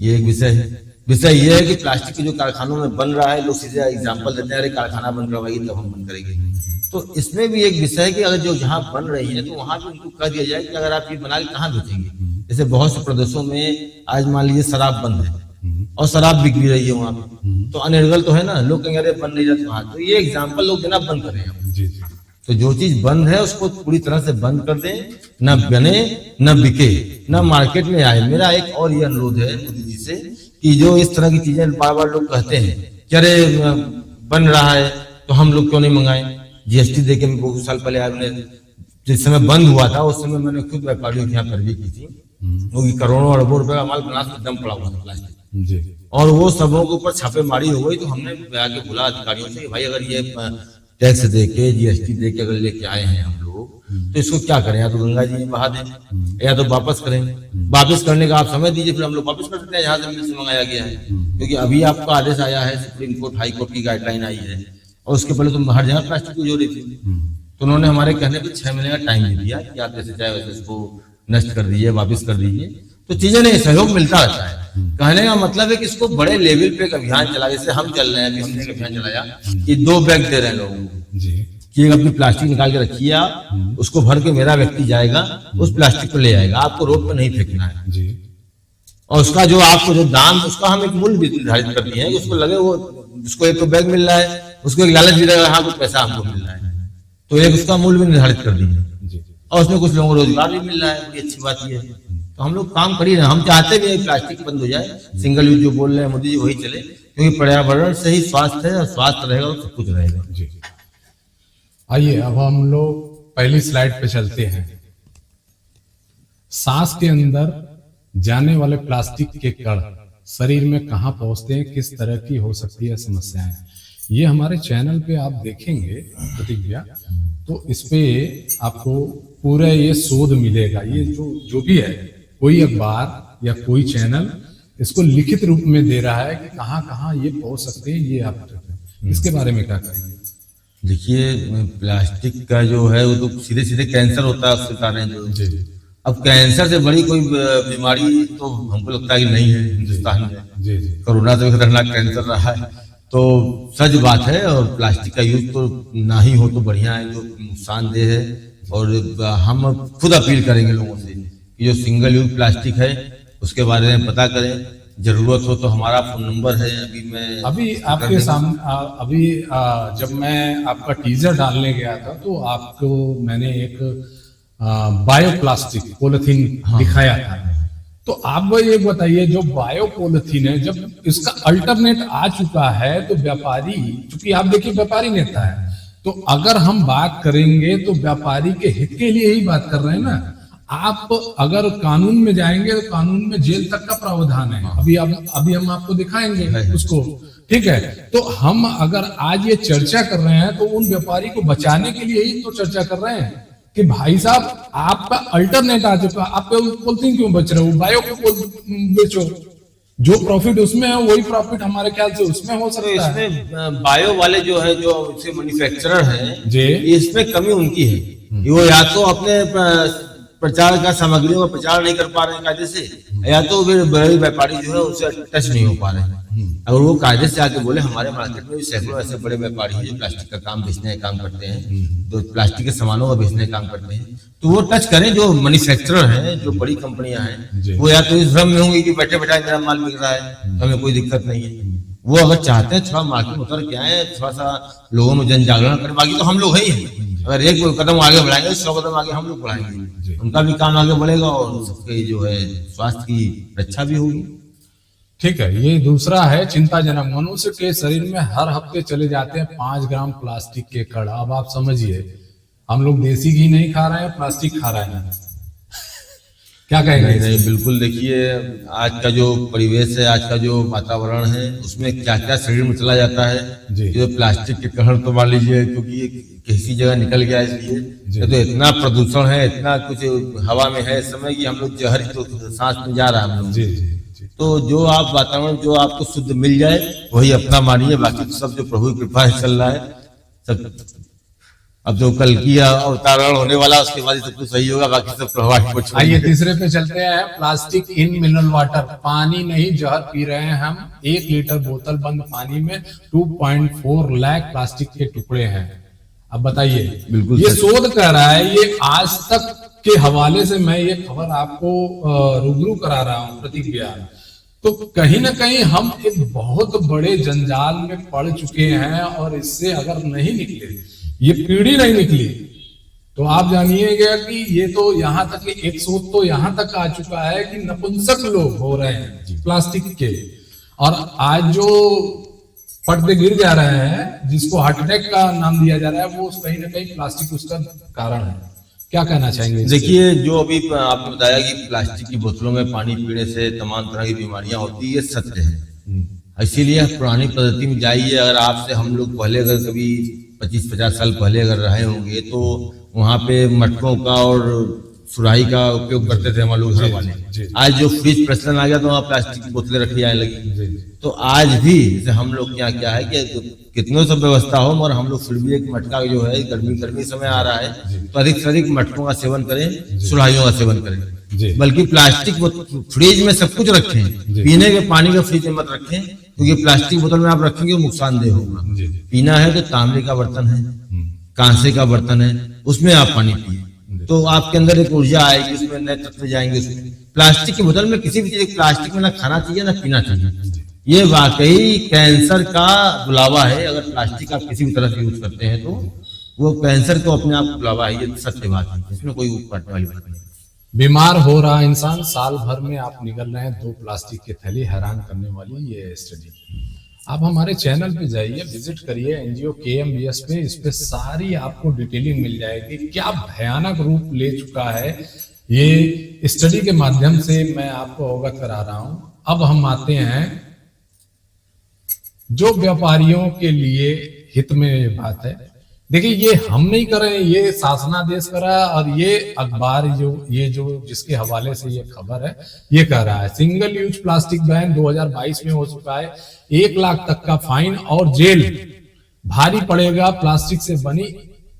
ये एक विषय है। विषय ये है कि प्लास्टिक के जो कारखानों में बन रहा है, लोग सीधे एग्जाम्पल देते हैं, अरे कारखाना बंद करवाइए तब हम बंद करेंगे। तो इसमें भी एक विषय है कि अगर जो जहाँ बन रही है तो वहां भी उनको कह दिया जाए कि अगर आप ये बना के कहाँ बेचेंगे। जैसे बहुत से प्रदेशों में आज मान लीजिए शराब बंद है और शराब बिक भी रही है वहां पे, तो अनर्गल तो है ना, लोग कहेंगे अरे बंद नहीं जाते वहां, तो ये एग्जाम्पल लोग देना बंद कर रहे हैं। तो जो चीज बंद है उसको पूरी तरह से बंद कर दें, न बने न बिके न मार्केट में आए। मेरा एक और ये अनुरोध है मोदी जी से कि जो इस तरह की चीजें बार बार लोग कहते हैं कि अरे बन रहा है तो हम लोग क्यों नहीं मंगाएं। जीएसटी देके मैं बहुत साल पहले आपने जिस समय बंद हुआ था उस समय मैंने खुद व्यापारियों के यहाँ पैरवी की थी, क्योंकि करोड़ों अरबों रुपए का माल बनास में दम पड़ा हुआ था प्लास्टिक, और वो सबों के ऊपर छापेमारी हो गई। तो हमने आके बोला अधिकारियों से भाई अगर ये टैक्स देके जीएसटी देके अगर लेके आए हैं हम लोग तो इसको क्या करें, या तो गंगा जी में बहा दें या तो वापस करें। वापस करने का आप समय दीजिए, फिर हम लोग वापस कर सकते हैं जहाँ से मिल से मंगाया गया है, क्योंकि अभी आपका आदेश आया है, सुप्रीम कोर्ट हाई कोर्ट की गाइडलाइन आई है, और उसके पहले तो हर जगह प्लास्टिक को जोड़ी थी। तो उन्होंने हमारे कहने पे 6 महीने का टाइम दे दिया कि आप जैसे चाहे वैसे इसको नष्ट कर दीजिए, वापस कर दीजिए। तो चीजें नहीं, सहयोग मिलता रहता है। कहने का मतलब है कि इसको बड़े लेवल पे एक अभियान चला, जैसे हम चल रहे हैं, अभी हमने एक अभियान चलाया कि 2 बैग दे रहे हैं लोगों को कि एक अपनी प्लास्टिक निकाल के रखिए, आप उसको भर के मेरा व्यक्ति जाएगा, उस प्लास्टिक को ले आएगा, आपको रोड पर नहीं फेंकना है। और उसका जो आपको जो दाम, उसका हम एक मूल्य भी निर्धारित कर दिए हैं कि उसको लगे, वो उसको एक तो बैग मिल रहा है, उसको एक लालच भी रहेगा, हाँ कुछ पैसा हमको मिल रहा है, तो एक उसका मूल्य भी निर्धारित कर दिए, और उसमें कुछ लोगों को रोजगार भी मिल रहा है। बड़ी अच्छी बात यह है। तो हम लोग काम कर ही रहे हैं, हम चाहते भी हैं प्लास्टिक बंद हो जाए, सिंगल यूज जो बोल रहे हैं मोदी जी वही चले, क्योंकि पर्यावरण से ही स्वास्थ्य है, और स्वास्थ्य रहेगा तो सब कुछ रहेगा। आइए अब हम लोग पहली स्लाइड पे चलते हैं। सांस के अंदर जाने वाले प्लास्टिक के कण शरीर में कहाँ पहुंचते हैं, किस तरह की हो सकती है समस्याएं, ये हमारे चैनल पे आप देखेंगे प्रतिक्रिया, तो इस पे आपको पूरा ये शोध मिलेगा। ये जो भी है, कोई अखबार या कोई चैनल इसको लिखित रूप में दे रहा है कि कहाँ कहाँ ये पहुंच सकते हैं, ये आप इसके बारे में क्या करेंगे? देखिए, प्लास्टिक का जो है वो तो सीधे सीधे कैंसर होता है उसके कारण। अब कैंसर से बड़ी कोई बीमारी तो हमको लगता है कि नहीं है हिंदुस्तान में। कोरोना से भी खतरनाक कैंसर रहा है, तो सच बात है। और प्लास्टिक का यूज तो ना ही हो तो बढ़िया है, जो नुकसानदेह है। और हम खुद अपील करेंगे लोगों से कि जो सिंगल यूज प्लास्टिक है उसके बारे में पता करें, जरूरत हो तो हमारा फोन नंबर है, अभी आपके सामने जब मैं आपका टीजर डालने गया था तो आपको मैंने एक बायोप्लास्टिक पॉलिथीन दिखाया था। तो आप ये बताइए, जो बायो पॉलिथीन है, जब इसका अल्टरनेट आ चुका है तो व्यापारी, चूंकि आप देखिए व्यापारी नेता है, तो अगर हम बात करेंगे तो व्यापारी के हित के लिए ही बात कर रहे हैं ना। आप अगर कानून में जाएंगे तो कानून में जेल तक का प्रावधान है। अभी हम आपको दिखाएंगे उसको, ठीक है। तो हम अगर आज ये चर्चा कर रहे हैं तो उन व्यापारी को बचाने के लिए ही तो चर्चा कर रहे हैं कि भाई साहब आपका अल्टरनेट आ चुका, आप पॉलिथीन क्यों बच रहे हो, बायो को बेचो। जो प्रॉफिट उसमें है वही प्रॉफिट हमारे ख्याल से उसमें हो तो सकता है। इसमें बायो वाले जो है, जो उसके मैन्युफैक्चरर हैं, जी। इसमें कमी उनकी है कि वो या तो अपने प्रचार का सामग्रियों का प्रचार नहीं कर पा रहे हैं कायदे से, या तो फिर बड़े व्यापारी जो है उसे टच नहीं हो पा रहे हैं। अगर वो कायदे से आके बोले, हमारे मार्केट में भी सैकड़ों ऐसे बड़े व्यापारी हैं जो प्लास्टिक का काम बेचने का काम करते हैं, तो प्लास्टिक के सामानों का बेचने का काम करते हैं, तो वो टच करें। जो मैन्युफैक्चरर हैं, जो बड़ी कंपनियां हैं, वो या तो इस भ्रम में होंगी कि बैठे बैठे मेरा माल बिक रहा है तो हमें कोई दिक्कत नहीं है। वो अगर चाहते हैं थोड़ा मार्केट में उतर के आए, थोड़ा सा लोगों में जन जागरण करें, बाकी तो हम लोग ही हैं। अगर एक कदम आगे बढ़ाएंगे 100 कदम आगे हम लोग बढ़ाएंगे, उनका भी काम आगे बढ़ेगा और सबके जो है स्वास्थ्य की रक्षा भी होगी। ठीक है, ये दूसरा है चिंताजनक। मनुष्य के शरीर में हर हफ्ते चले जाते हैं 5 ग्राम प्लास्टिक के कण। अब आप समझिए, हम लोग देसी घी नहीं खा रहे हैं, प्लास्टिक खा रहे हैं। क्या कहेंगे? नहीं, बिल्कुल। देखिए, आज का जो परिवेश है, आज का जो वातावरण है, उसमें क्या क्या शरीर में चला जाता है। जो प्लास्टिक के कण तो मान लीजिए, क्योंकि ये किसी जगह निकल गया, इसलिए तो इतना प्रदूषण है, इतना कुछ हवा में है इस समय कि हम लोग जहर तो सांस में जा रहा है हम लोग। तो जो आप वातावरण जो आपको शुद्ध मिल जाए वही अपना मानिए, बाकी तो सब जो प्रभु की कृपा से चल रहा है सब। अब जो कल की अवतारण होने वाला, उसके बाद सब कुछ सही होगा, बाकी सब प्रभाव कुछ। आइए तीसरे पे चलते हैं। प्लास्टिक इन मिनरल वाटर, पानी नहीं जहर पी रहे हैं हम। 1 लीटर बोतल बंद पानी में 2.4 लाख प्लास्टिक के टुकड़े हैं। अब बताइए, बिल्कुल ये शोध कर रहा है, ये आज तक के हवाले से मैं ये खबर आपको रूबरू करा रहा हूं, प्रतिक्रिया। तो कहीं ना कहीं हम एक बहुत बड़े जंजाल में पड़ चुके हैं, और इससे अगर नहीं निकले, ये पीढ़ी नहीं निकली, तो आप जानिएगा कि ये तो यहाँ तक, एक शोध तो यहाँ तक आ चुका है कि नपुंसक लोग हो रहे हैं प्लास्टिक के। और आज जो पर्दे गिर जा रहे हैं, जिसको हार्ट अटैक का नाम दिया जा रहा है, वो कहीं ना कहीं प्लास्टिक उसका कारण है। क्या कहना चाहेंगे? देखिए, जो अभी आपने बताया कि प्लास्टिक की बोतलों में पानी पीने से तमाम तरह की बीमारियां होती है, ये सत्य है। इसीलिए पुरानी पद्धति में जाइए। अगर आपसे हम लोग पहले अगर कभी 25-50 साल पहले अगर रहे होंगे, तो वहां पे मटकों का और सुराही का उपयोग करते थे हम लोग घर वाले। आज जो फ्रिज प्रचलन आ गया, तो वहाँ प्लास्टिक की बोतलें रखी जाने लगी। तो आज भी जैसे हम लोग यहाँ क्या है कि कितनों सब व्यवस्था हो, मगर हम लोग फिर भी एक मटका जो है, गर्मी समय आ रहा है, तो अधिक से अधिक मटकों का सेवन करें, सुराहियों का सेवन करें। बल्कि प्लास्टिक फ्रिज में सब कुछ रखें, पीने के पानी का फ्रिज में मत रखें, क्योंकि प्लास्टिक बोतल में आप रखेंगे वो नुकसानदेह होगा। पीना है तो तांबे का बर्तन है, कांसे का बर्तन है, उसमें आप पानी पिए, तो आपके अंदर एक ऊर्जा आएगी, उसमें नए तत्व जाएंगे। उसमें प्लास्टिक की बोतल में किसी भी चीज, प्लास्टिक में ना खाना चाहिए ना पीना चाहिए। ये वाकई कैंसर का बुलावा है। अगर प्लास्टिक आप किसी भी तरह से यूज करते हैं तो वो कैंसर तो अपने आप बुलावा है। ये सत्य बात है, इसमें कोई काटने वाली बात नहीं। बीमार हो रहा इंसान, साल भर में आप निकल रहे हैं 2 प्लास्टिक के थैली। हैरान करने वाली ये स्टडी। आप हमारे चैनल पे जाइए, विजिट करिए एनजीओ KMBS पे। इस पे सारी आपको डिटेलिंग मिल जाएगी, क्या भयानक रूप ले चुका है ये स्टडी के माध्यम से मैं आपको अवगत करा रहा हूं। अब हम आते हैं जो व्यापारियों के लिए हित में बात है। देखिए, ये हम नहीं कर रहे हैं, ये शासनादेश कर रहा है, और ये अखबार जो जिसके हवाले से ये खबर है, ये कह रहा है सिंगल यूज प्लास्टिक बैन 2022 में हो चुका है। 1 लाख तक का फाइन और जेल भारी पड़ेगा प्लास्टिक से बनी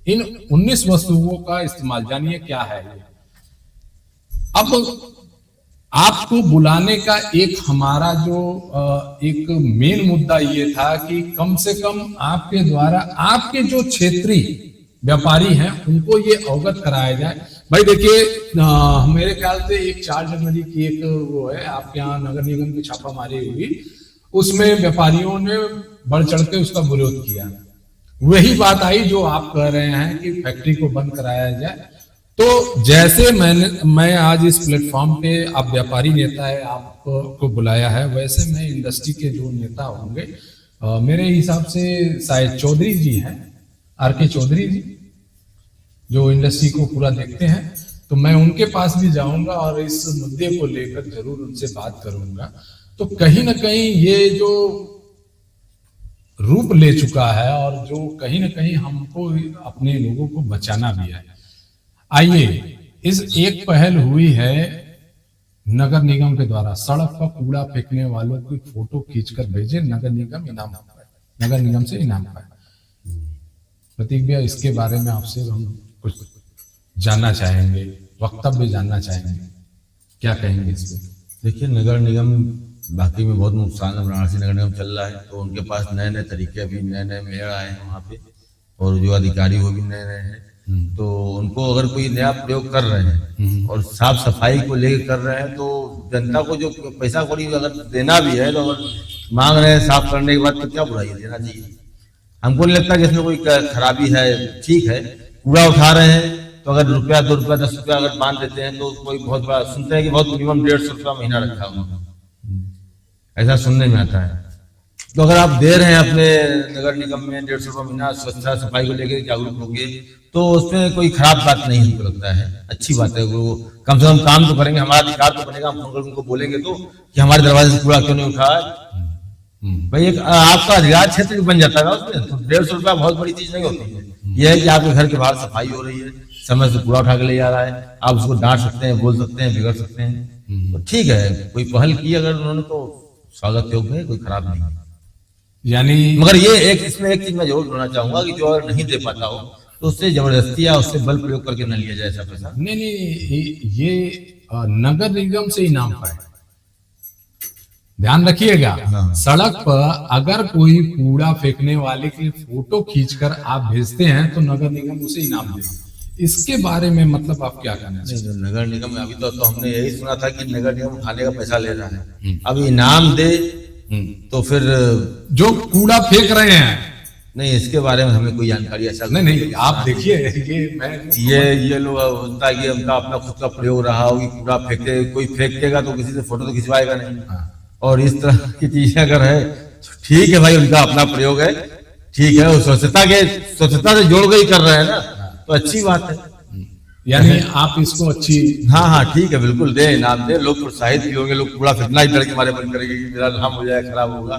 इन 19 वस्तुओं का इस्तेमाल। जानिए क्या है ये। अब आपको बुलाने का एक हमारा जो एक मेन मुद्दा ये था कि कम से कम आपके द्वारा आपके जो क्षेत्रीय व्यापारी हैं उनको ये अवगत कराया जाए। भाई देखिए, मेरे ख्याल से 4 जनवरी की एक वो है, आपके यहाँ नगर निगम की छापामारी हुई, उसमें व्यापारियों ने बढ़ चढ़ के उसका विरोध किया। वही बात आई जो आप कह रहे हैं कि फैक्ट्री को बंद कराया जाए। तो जैसे मैं आज इस प्लेटफॉर्म पे, आप व्यापारी नेता है, आपको बुलाया है, वैसे मैं इंडस्ट्री के जो नेता होंगे, मेरे हिसाब से शायद चौधरी जी हैं, RK चौधरी जी, जो इंडस्ट्री को पूरा देखते हैं, तो मैं उनके पास भी जाऊंगा और इस मुद्दे को लेकर जरूर उनसे बात करूंगा। तो कहीं ना कहीं ये जो रूप ले चुका है, और जो कहीं ना कहीं हमको अपने लोगों को बचाना भी है। आइए, इस एक पहल हुई है नगर निगम के द्वारा सड़क पर कूड़ा फेंकने वालों की फोटो खींचकर भेजे, नगर निगम इनाम पाए, नगर निगम से इनाम पाए। प्रतीक भैया, इसके बारे में आपसे हम कुछ जानना चाहेंगे, वक्तव्य जानना चाहेंगे, क्या कहेंगे इस पे? देखिए, नगर निगम बाकी में बहुत नुकसान है। वाराणसी नगर निगम चल रहा है तो उनके पास नए नए तरीके, अभी नए नए मेयर आए हैं वहाँ पे, और जो अधिकारी वो भी नए नए हैं। तो उनको अगर कोई नया प्रयोग कर रहे हैं और साफ सफाई को लेकर कर रहे हैं, तो जनता को जो पैसा कौड़ी अगर देना भी है तो अगर मांग रहे हैं साफ करने के बाद, तो क्या बुराई है, देना चाहिए। हमको नहीं लगता कि इसमें कोई खराबी है। ठीक है, कूड़ा उठा रहे हैं तो अगर रुपया 2 रुपया 10 रुपया अगर बांध देते हैं तो कोई बहुत बड़ा, सुनते हैं कि बहुत मिनिमम 150 रुपया महीना रखा हुआ, ऐसा सुनने में आता है। तो अगर आप दे रहे हैं अपने नगर निगम में 150 रुपया महीना स्वच्छता सफाई को लेकर जागरूक होंगे, तो उसमें कोई खराब बात नहीं हमको लगता है, अच्छी बात है। वो कम से कम काम तो करेंगे, हमारा अधिकार तो बनेगा। हम फोन कर उनको बोलेंगे तो कि हमारे दरवाजे से कूड़ा क्यों नहीं उठा है। भाई एक आपका अधिकार क्षेत्र बन जाता है उसमें, तो 150 रुपया बहुत बड़ी चीज नहीं होती है। यह है कि आपके घर के बाहर सफाई हो रही है, समय से कूड़ा उठा के ले जा रहा है, आप उसको डांट सकते हैं, बोल सकते हैं, बिगड़ सकते हैं, तो ठीक है, कोई पहल की अगर उन्होंने तो स्वागत योग्य है, कोई खराब नहीं है। यानी मगर ये एक इसमें एक चीज मैं जरूर बोलना चाहूंगा कि जो अगर नहीं दे पाता हो तो उससे जबरदस्ती या उससे बल प्रयोग करके न लिया जाए ऐसा पैसा। नहीं, ये नगर निगम से इनाम पाए, ध्यान रखिएगा। सड़क पर अगर कोई कूड़ा फेंकने वाले की फोटो खींचकर आप भेजते हैं तो नगर निगम उसे इनाम देगा। इसके बारे में मतलब आप क्या कहना चाहिए? तो नगर निगम अभी तो हमने यही सुना था कि नगर निगम खाने का पैसा ले रहा है, अब इनाम दे तो फिर जो कूड़ा फेंक रहे हैं, नहीं, इसके बारे में हमें कोई जानकारी ऐसा नहीं, आप देखिए, ये लोग होता है कि उनका अपना खुद का प्रयोग रहा हो कि कूड़ा फेंकते, कोई फेंकेगा तो किसी से फोटो तो खिंचवाएगा नहीं। और इस तरह की चीजें अगर है तो ठीक है भाई, उनका अपना प्रयोग है, ठीक है, वो स्वच्छता से जोड़ गई कर रहे हैं ना, तो अच्छी बात है। यानी आप इसको अच्छी, हाँ, ठीक है, बिल्कुल दे, इनाम दे, लोग प्रोत्साहित भी होंगे, लोग कूड़ा फेंकना ही डर के मारे बंद करेंगे कि मेरा नाम हो जाए, खराब होगा।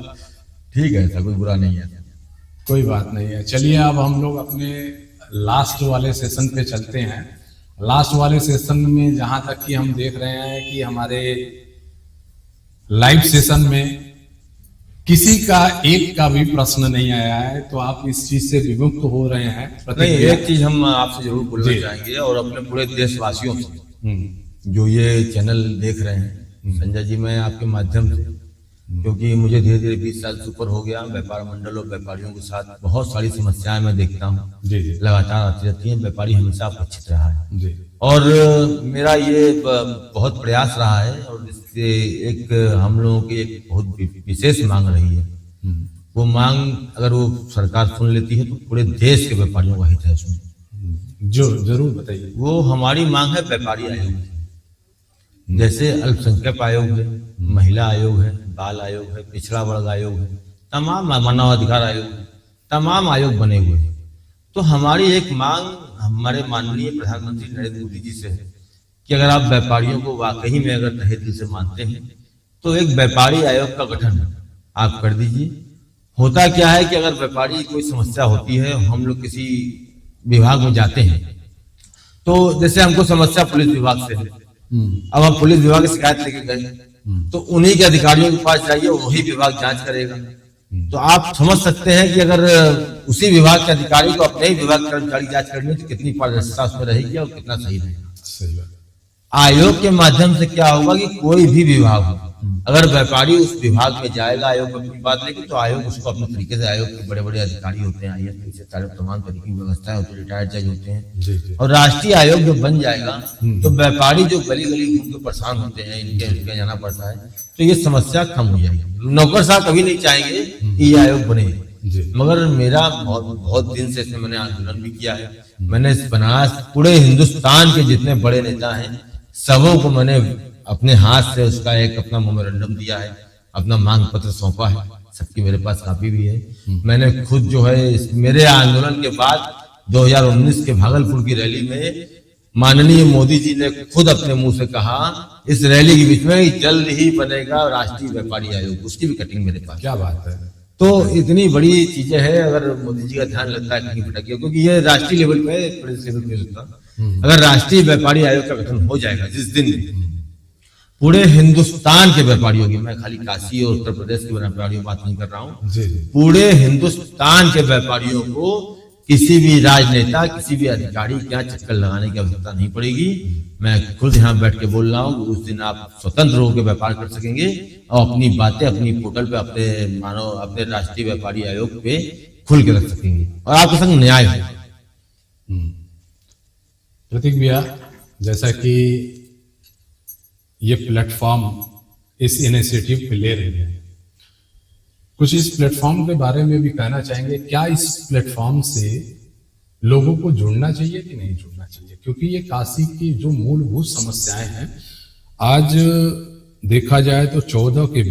ठीक है, ऐसा कोई बुरा नहीं है, कोई बात नहीं है। चलिए अब हम लोग अपने लास्ट वाले सेशन पे चलते हैं। लास्ट वाले सेशन में जहां तक कि हम देख रहे हैं कि हमारे लाइव सेशन में किसी का एक का भी प्रश्न नहीं आया है, तो आप इस चीज से विमुक्त हो रहे हैं। नहीं, एक चीज हम आपसे जरूर बोलना चाहेंगे और अपने पूरे देशवासियों से जो ये चैनल देख रहे हैं, संजय जी, मैं आपके माध्यम से, क्योंकि मुझे धीरे धीरे 20 साल से ऊपर हो गया, व्यापार मंडल और व्यापारियों के साथ बहुत सारी समस्याएं मैं देखता हूँ, लगातार आती रहती हैं। व्यापारी हमेशा अपेक्षित रहा है और मेरा ये बहुत प्रयास रहा है, और इससे एक हम लोगों की एक बहुत विशेष मांग रही है। वो मांग अगर वो सरकार सुन लेती है तो पूरे देश के व्यापारियों का हित है उसमें। जो जरूर बताइए। वो हमारी मांग है व्यापारी आयोग की, जैसे अल्पसंख्यक आयोग है, महिला आयोग है, बाल आयोग है, पिछड़ा वर्ग आयोग है, तमाम मानवाधिकार आयोग है, तमाम आयोग बने हुए हैं। तो हमारी एक मांग हमारे माननीय प्रधानमंत्री नरेंद्र मोदी जी से है कि अगर आप व्यापारियों को वाकई में अगर तहे दिल से मानते हैं तो एक व्यापारी आयोग का गठन आप कर दीजिए। होता क्या है कि अगर व्यापारी कोई समस्या होती है, हम लोग किसी विभाग में जाते हैं, तो जैसे हमको समस्या पुलिस विभाग से है, अब हम पुलिस विभाग की शिकायत लेके गए तो उन्हीं के अधिकारियों के पास जाइए, वही विभाग जांच करेगा। तो आप समझ सकते हैं कि अगर उसी विभाग के अधिकारी को अपने ही विभाग कर्मचारी जांच करनी तो कितनी पारदर्शिता उसमें रहेगी और कितना सही रहेगा। सही बात। आयोग के माध्यम से क्या होगा कि कोई भी विभाग हो, अगर व्यापारी उस विभाग में जाएगा आयोग अपनी बात लेके, तो आयोग उसको अपने तरीके से, आयोग के बड़े बड़े अधिकारी होते हैं, IAS तमाम तरीके की व्यवस्थाएं होती है, रिटायर्ड जज होते हैं, और राष्ट्रीय आयोग जब बन जाएगा तो व्यापारी जो गली गली घूम के परेशान होते हैं, इनके जाना पड़ता है, तो ये समस्या कम हो जाएगी। नौकर साहब कभी नहीं चाहेंगे कि ये आयोग बने, मगर मेरा बहुत दिन से इसमें मैंने आंदोलन भी किया है। मैंने बनारस, पूरे हिंदुस्तान के जितने बड़े नेता हैं सबों को मैंने अपने हाथ से उसका एक अपना मेमोरेंडम दिया है, अपना मांग पत्र सौंपा है, सबकी मेरे पास कापी भी है। मैंने खुद जो है मेरे आंदोलन के बाद 2019 के भागलपुर की रैली में माननीय मोदी जी ने खुद अपने मुंह से कहा इस रैली के बीच में जल्द ही बनेगा राष्ट्रीय व्यापारी आयोग, उसकी भी कटिंग मेरे पास। क्या बात है। तो इतनी बड़ी चीजें हैं, अगर मोदी जी का ध्यान लगता है कहीं भटक गया, क्योंकि ये राष्ट्रीय लेवल पे लेवल पे होता, अगर राष्ट्रीय व्यापारी आयोग का गठन हो जाएगा जिस दिन, पूरे हिंदुस्तान के व्यापारियों की, मैं खाली काशी और उत्तर प्रदेश के व्यापारियों की बात नहीं कर रहा हूँ, जी जी पूरे हिंदुस्तान के व्यापारियों को किसी भी राजनेता, किसी भी अधिकारी के यहाँ चक्कर लगाने की आवश्यकता नहीं पड़ेगी। मैं खुद यहाँ बैठ के बोल रहा हूँ, उस दिन आप स्वतंत्र होकर व्यापार कर सकेंगे और अपनी बातें अपनी पोर्टल पे, अपने राष्ट्रीय व्यापारी आयोग पे खुल के रख सकेंगे और आपके संग न्याय है। प्रतीक भैया, जैसा कि ये प्लेटफॉर्म इस इनिशिएटिव पे ले रही है, कुछ इस प्लेटफॉर्म के बारे में भी कहना चाहेंगे। क्या इस प्लेटफॉर्म से लोगों को जुड़ना चाहिए कि नहीं जुड़ना चाहिए? क्योंकि ये काशी की जो मूलभूत समस्याएं हैं, आज देखा जाए तो 14 के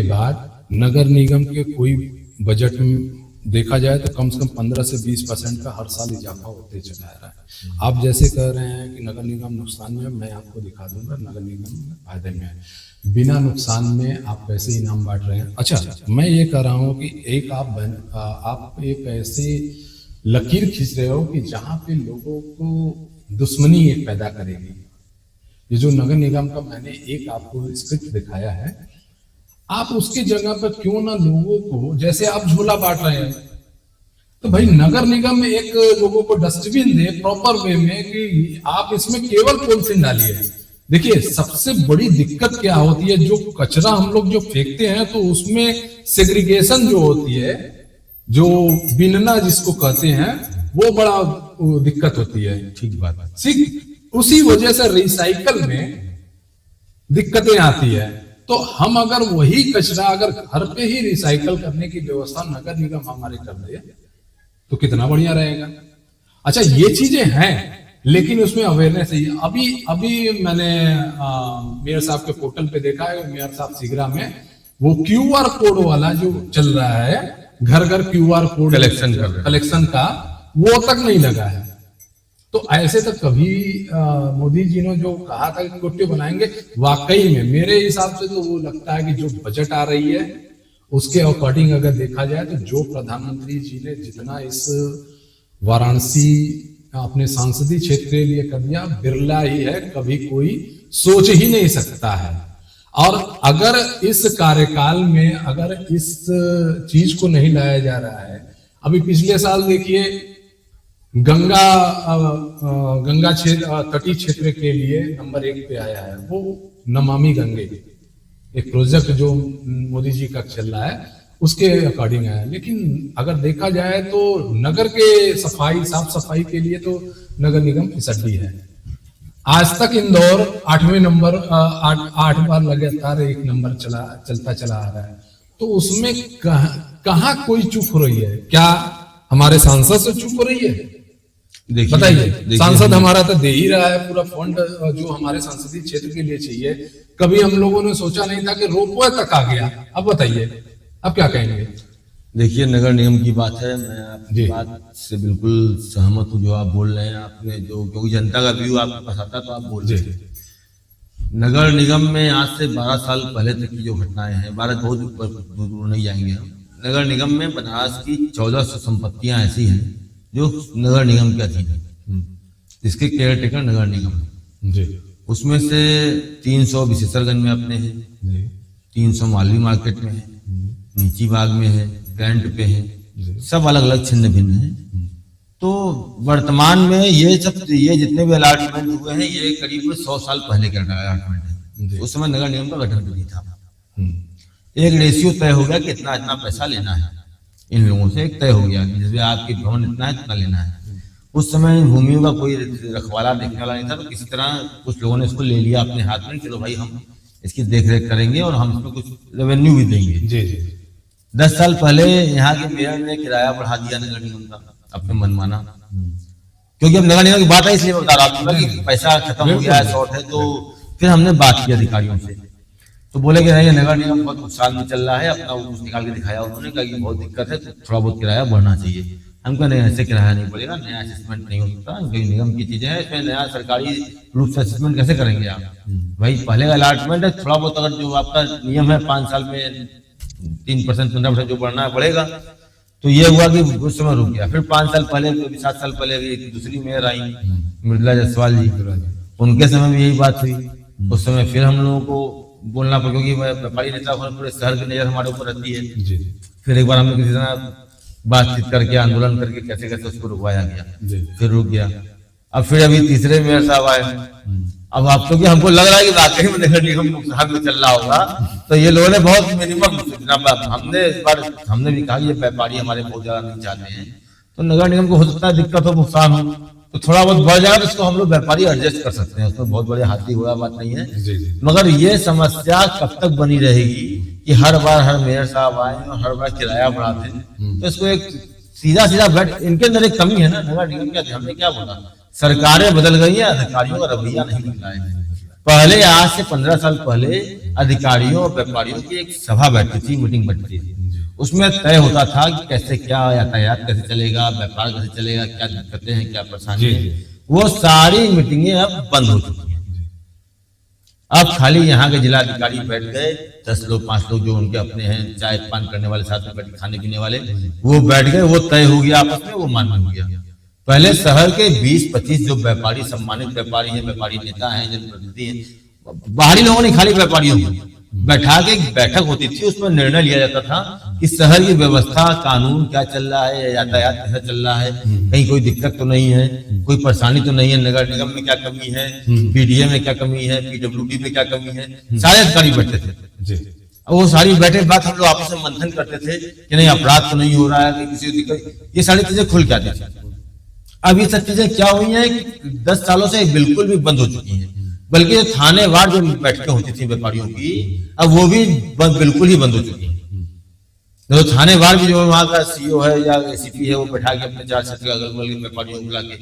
बाद नगर निगम के कोई बजट में देखा जाए तो कम से कम 15 से 20% का हर साल इजाफा होते चला आ रहा है। आप जैसे कह रहे हैं कि नगर निगम नुकसान में है, मैं आपको दिखा दूंगा नगर निगम फायदे में है। बिना नुकसान में आप पैसे इनाम बांट रहे हैं। अच्छा, मैं ये कह रहा हूँ कि एक आप एक ऐसे लकीर खींच रहे हो कि जहां पे लोगों को दुश्मनी एक पैदा करेगी। ये जो नगर निगम का मैंने एक आपको स्क्रिप्ट दिखाया है, आप उसकी जगह पर क्यों ना लोगों को, जैसे आप झोला बांट रहे हैं, तो भाई नगर निगम में एक लोगों को डस्टबिन दे प्रॉपर वे में कि आप इसमें केवल पॉलिथीन डालिए। देखिए, सबसे बड़ी दिक्कत क्या होती है, जो कचरा हम लोग जो फेंकते हैं तो उसमें सेग्रीगेशन जो होती है, जो बिनना जिसको कहते हैं, वो बड़ा दिक्कत होती है। ठीक बात है। ठीक उसी वजह से रिसाइकल में दिक्कतें आती है। तो हम अगर वही कचरा अगर घर पे ही रिसाइकल करने की व्यवस्था नगर निगम हमारे कर दे तो कितना बढ़िया रहेगा। अच्छा, ये चीजें हैं, लेकिन उसमें अवेयरनेस है। अभी मैंने मेयर साहब के पोर्टल पे देखा है, मेयर साहब सिगरा में वो QR कोड वाला जो चल रहा है, घर घर QR कोड कलेक्शन का, वो तक नहीं लगा है। तो ऐसे तो कभी मोदी जी ने जो कहा था कि कोटे बनाएंगे, वाकई में मेरे हिसाब से तो वो लगता है कि जो बजट आ रही है उसके अकॉर्डिंग अगर देखा जाए तो जो प्रधानमंत्री जी ने जितना इस वाराणसी अपने सांसदीय क्षेत्र के लिए कर दिया, बिरला ही है, कभी कोई सोच ही नहीं सकता है। और अगर इस कार्यकाल में अगर इस चीज को नहीं लाया जा रहा है, अभी पिछले साल देखिए गंगा क्षेत्र, तटीय क्षेत्र के लिए नंबर 1 पे आया है, वो नमामि गंगे, एक प्रोजेक्ट जो मोदी जी का चल रहा है उसके अकॉर्डिंग है। लेकिन अगर देखा जाए तो नगर के साफ सफाई के लिए तो नगर निगम फिसड्डी है। आज तक इंदौर 8वें नंबर 8 बार लगातार 1 नंबर चलता चला आ रहा है। तो उसमें कहाँ कोई चूक हो रही है? क्या हमारे सांसद से चूक हो रही है? बताइए। सांसद हमारा तो दे ही रहा है पूरा फंड जो हमारे संसदीय क्षेत्र के लिए चाहिए। कभी हम लोगों ने सोचा नहीं था कि रोपवे तक आ गया। अब बताइए, अब क्या कहेंगे? देखिए, नगर निगम की बात है, मैं आपकी बात से बिल्कुल सहमत हूँ जो आप बोल रहे हैं। आपने जो, क्योंकि जनता का व्यू आपके पास आता तो आप बोल रहे हैं। नगर निगम में आज से 12 साल पहले तक की जो घटनाएं हैं, 12 बहुत दूर नहीं जाएंगे हम। नगर निगम में बनारस की 1400 संपत्तियां ऐसी हैं जो नगर निगम के अधीन है, जिसके केयर टेकर नगर निगम है जी। उसमें से 300 विशेषरगंज में अपने हैं, 300 मालवी मार्केट में है, नीची बाग में है, ग्रैंड पे है, सब अलग अलग छिन्न भिन्न है। तो वर्तमान में ये जितने भी अलॉटमेंट हुए हैं, ये करीब 100 साल पहले के अलॉटमेंट है। उस समय नगर निगम का गठन भी नहीं था। एक रेशियो तय हो गया कि इतना इतना पैसा लेना है इन लोगों से, एक तय हो गया कि जैसे आपके भवन इतना है इतना लेना है। उस समय भूमियों का कोई रखवाला देखने वाला नहीं था, तो किसी तरह कुछ लोगों ने इसको ले लिया अपने हाथ में, चलो भाई हम इसकी देखरेख करेंगे और हम इसमें कुछ रेवेन्यू भी देंगे। जी जी। 10 साल पहले यहाँ के मेयर ने किराया बढ़ा दिया नगर निगम का, अपने मनमाना। क्योंकि अब नगर निगम की बात है, इसलिए बता रहा हूँ कि पैसा खत्म हो गया है, शॉर्ट है। तो फिर हमने बात की अधिकारियों से, तो बोले कि नहीं, नगर निगम बहुत नुकसान में चल रहा है। अपना कुछ निकाल के दिखाया उन्होंने, कहा कि बहुत दिक्कत है, तो थोड़ा बहुत किराया बढ़ना चाहिए। हमको नहीं, ऐसे किराया नहीं बढ़ेगा, नया असेसमेंट नहीं हो सकता, क्योंकि निगम की चीजें हैं, इसमें नया सरकारी रूप से असेसमेंट कैसे करेंगे आप? भाई पहले का अलॉटमेंट है, थोड़ा बहुत अगर जो आपका नियम है 5 साल में 3% 15% जो बढ़ना है बढ़ेगा। तो ये हुआ कि उस समय रुक गया। फिर 5 साल पहले, 7 साल पहले एक दूसरी मेयर आई, मृदुला जायसवाल जी, उनके समय में यही बात हुई। उस समय फिर हम लोगों को बोलना पड़ा, क्योंकि व्यापारी नेता होने पूरे शहर की नजर हमारे ऊपर रहती है। जी फिर एक बार हमने किसी तरह बातचीत करके आंदोलन करके कैसे कैसे उसको रुकवाया गया, जी। फिर रुक गया। अब फिर अभी तीसरे मेयर साहब आए। अब आप, क्योंकि हमको लग रहा है कि वाकई में नगर निगम नुकसान में चल रहा होगा, तो ये लोगों ने बहुत मिनिमम, हमने इस बार हमने भी कहा ये व्यापारी हमारे बहुत ज्यादा नहीं चाहते हैं, तो नगर निगम को हो सकता है दिक्कत हो, नुकसान हो, तो थोड़ा बहुत बढ़ जाएगा तो इसको हम लोग व्यापारी एडजस्ट कर सकते हैं, उसमें बहुत बड़े हाथी घोड़ा बात नहीं है। जी जी। मगर ये समस्या कब तक बनी रहेगी कि हर बार हर मेयर साहब आए और हर बार किराया बढ़ाते हैं, तो इसको एक सीधा सीधा बैठ, इनके अंदर एक कमी है ना नगर निगम के। हमने क्या बोला, सरकारें बदल गई हैं, अधिकारियों का रवैया नहीं बदला है। पहले आज से 15 साल पहले अधिकारियों और व्यापारियों की एक सभा बैठती थी, मीटिंग बैठती थी, उसमें तय होता था कि कैसे क्या यातायात कैसे चलेगा, व्यापार कैसे चलेगा, क्या दिक्कतें हैं, क्या परेशानी है। वो सारी मीटिंगें अब बंद हो चुकी हैं। अब खाली यहाँ के जिला अधिकारी बैठ गए, 10 लोग 5 लोग जो उनके अपने हैं, चाय पान करने वाले, साथ में बैठ खाने पीने वाले, वो बैठ गए, वो तय हो गया आपस में, वो मान्य हो गया। पहले शहर के 20-25 जो व्यापारी, सम्मानित व्यापारी हैं, व्यापारी नेता हैं, जनप्रतिनिधि हैं, बाहरी लोगों ने खाली व्यापारियों को बैठा के एक बैठक होती थी, उसमें निर्णय लिया जाता था कि शहर की व्यवस्था, कानून क्या चल रहा है, यातायात कैसा चल रहा है, कहीं कोई दिक्कत तो नहीं है, कोई परेशानी तो नहीं है, नगर निगम में क्या कमी है, पीडीए में क्या कमी है, पीडब्ल्यूडी में क्या कमी है, सारे अधिकारी बैठते थे जी। वो सारी बैठे बाद हम लोग आपस में मंथन करते थे कि नहीं अपराध तो नहीं हो रहा है, किसी को दिक्कत, ये सारी चीजें खुल के आती थी। अब ये सब चीजें क्या हुई हैं कि 10 सालों से बिल्कुल भी बंद हो चुकी हैं, बल्कि जो थानेवार जो बैठकें होती थी व्यापारियों की, अब वो भी बिल्कुल ही बंद हो चुकी हैं। तो थानेवार भी जो वहां का सीईओ है या एसीपी है, वो बैठा के अपने 4 क्षेत्र अगल बगल के व्यापारियों को बुला के,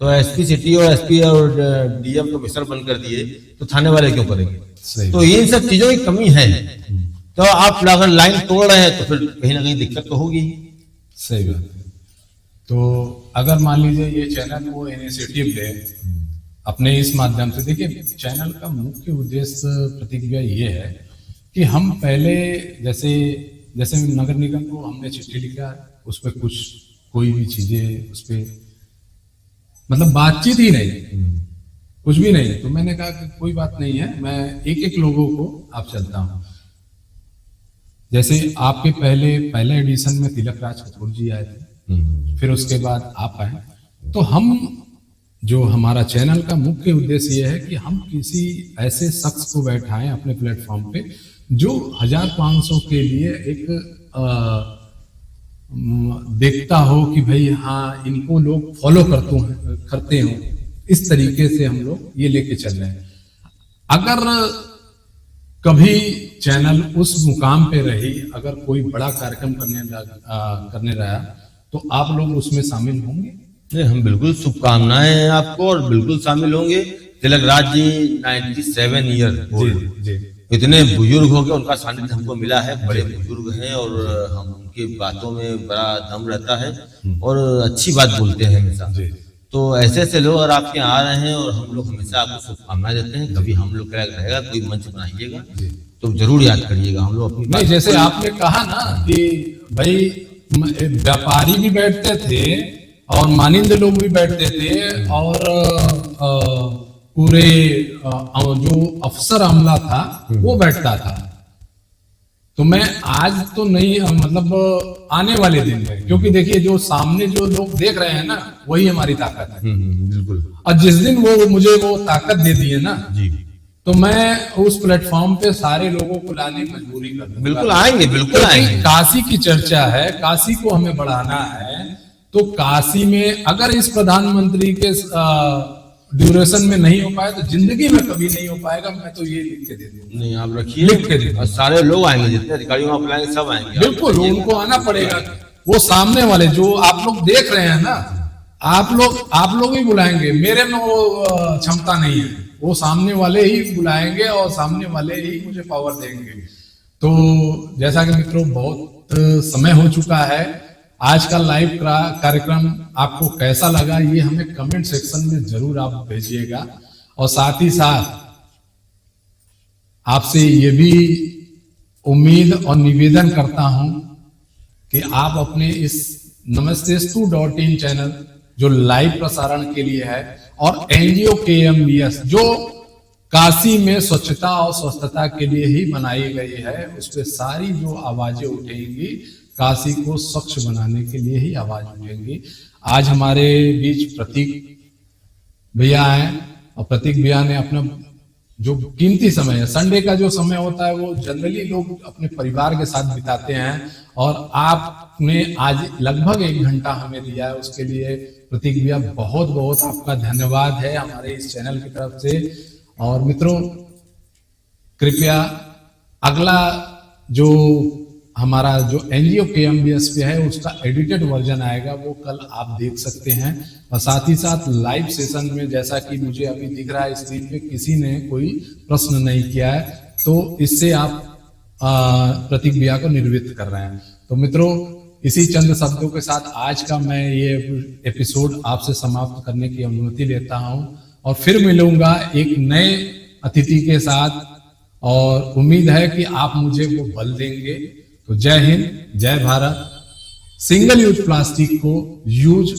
तो एसपी सिटी और एसपी और डीएम को मिसर बंद कर दिए, तो थाने वाले क्यों करेंगे? तो इन सब चीजों की कमी है। तो आप अगर लाइन तोड़ रहे हैं तो फिर कहीं ना कहीं दिक्कत तो होगी। सही बात है। तो अगर मान लीजिए ये चैनल वो इनिशिएटिव ले अपने इस माध्यम से, देखिए चैनल का मुख्य उद्देश्य प्रतिक्रिया ये है कि हम पहले जैसे नगर निगम को हमने चिट्ठी लिखा, उस पर कोई भी चीजें उस पर मतलब बातचीत ही नहीं, कुछ भी नहीं। तो मैंने कहा कि कोई बात नहीं है, मैं एक लोगों को आप चलता हूं। जैसे आपके पहले एडिशन में तिलक राज कपूर जी आए थे, फिर उसके बाद आप आए, तो हम जो हमारा चैनल का मुख्य उद्देश्य ये है कि हम किसी ऐसे शख्स को बैठाएं अपने प्लेटफॉर्म पे जो 1500 के लिए एक देखता हो कि भाई हाँ इनको लोग फॉलो करते हो, इस तरीके से हम लोग ये लेके चल रहे हैं। अगर कभी चैनल उस मुकाम पे रही, अगर कोई बड़ा कार्यक्रम करने रहा, तो आप लोग उसमें शामिल होंगे? नहीं, हम बिल्कुल शुभकामनाएं हैं आपको और बिल्कुल शामिल होंगे। तिलक राज जी 97 ईयर ओल्ड, इतने बुजुर्ग हो गए, उनका सानिध्य हमको मिला है, बड़े बुजुर्ग हैं और हम उनकी बातों में बड़ा दम रहता है और अच्छी बात बोलते हैं हमेशा। तो ऐसे ऐसे लोग अगर आपके आ रहे हैं और हम लोग हमेशा आपको शुभकामनाएं देते हैं। कभी हम लोग रहेगा कोई मंच बनाइएगा तो जरूर याद करिएगा। हम लोग अपनी नहीं, जैसे आपने कहा ना कि भाई व्यापारी भी बैठते थे और मानिंद लोग भी बैठते थे और पूरे जो अफसर अमला था वो बैठता था। तो मैं आज तो नहीं, मतलब आने वाले दिन में, क्योंकि देखिए जो सामने जो लोग देख रहे हैं ना, वही हमारी ताकत है। बिल्कुल। और जिस दिन वो मुझे वो ताकत दे दी है ना जी, तो मैं उस प्लेटफॉर्म पे सारे लोगों को लाने की मजबूरी कर दूंगा। बिल्कुल आएंगे, बिल्कुल आएंगे। काशी की चर्चा है, काशी को हमें बढ़ाना है, तो काशी में अगर इस प्रधानमंत्री के ड्यूरेशन में नहीं हो पाया तो जिंदगी में कभी नहीं हो पाएगा। मैं तो ये लिख के दे दूंगा। नहीं, आप रखिए, लिख के दे, और सारे लोग आएंगे, जितने अधिकारी वहां बुलाएंगे सब आएंगे। बिल्कुल, उनको आना पड़ेगा। वो सामने वाले जो आप लोग देख रहे हैं ना, आप लोग ही बुलाएंगे, मेरे में वो क्षमता नहीं है। वो सामने वाले ही बुलाएंगे और सामने वाले ही मुझे पावर देंगे। तो जैसा कि मित्रों बहुत समय हो चुका है, आज का लाइव कार्यक्रम आपको कैसा लगा ये हमें कमेंट सेक्शन में जरूर आप भेजिएगा। और साथ ही साथ आपसे ये भी उम्मीद और निवेदन करता हूं कि आप अपने इस नमस्तेस्तु.in चैनल जो लाइव प्रसारण के लिए है और NGO KMBS जो काशी में स्वच्छता और स्वस्थता के लिए ही बनाई गई है। उस पर सारी जो आवाजें उठेंगी काशी को स्वच्छ बनाने के लिए ही आवाज उठेंगी। आज हमारे बीच प्रतीक भैया हैं और प्रतीक भैया ने अपना जो कीमती समय है, संडे का जो समय होता है वो जनरली लोग अपने परिवार के साथ बिताते हैं, और आपने आज लगभग 1 घंटा हमें दिया है, उसके लिए प्रतीक भैया बहुत बहुत आपका धन्यवाद है हमारे इस चैनल की तरफ से। और मित्रों, कृपया अगला जो हमारा जो एनजीओ KMBS पे है उसका एडिटेड वर्जन आएगा, वो कल आप देख सकते हैं। और साथ ही साथ लाइव सेशन में जैसा कि मुझे अभी दिख रहा है स्क्रीन पे, किसी ने कोई प्रश्न नहीं किया है, तो इससे आप प्रतीक भैया को निर्वृत्त कर रहे हैं। तो मित्रों, इसी चंद शब्दों के साथ आज का मैं ये एपिसोड आपसे समाप्त करने की अनुमति लेता हूं, और फिर मिलूंगा एक नए अतिथि के साथ, और उम्मीद है कि आप मुझे वो बल देंगे। तो जय हिंद, जय भारत। सिंगल यूज प्लास्टिक को यूज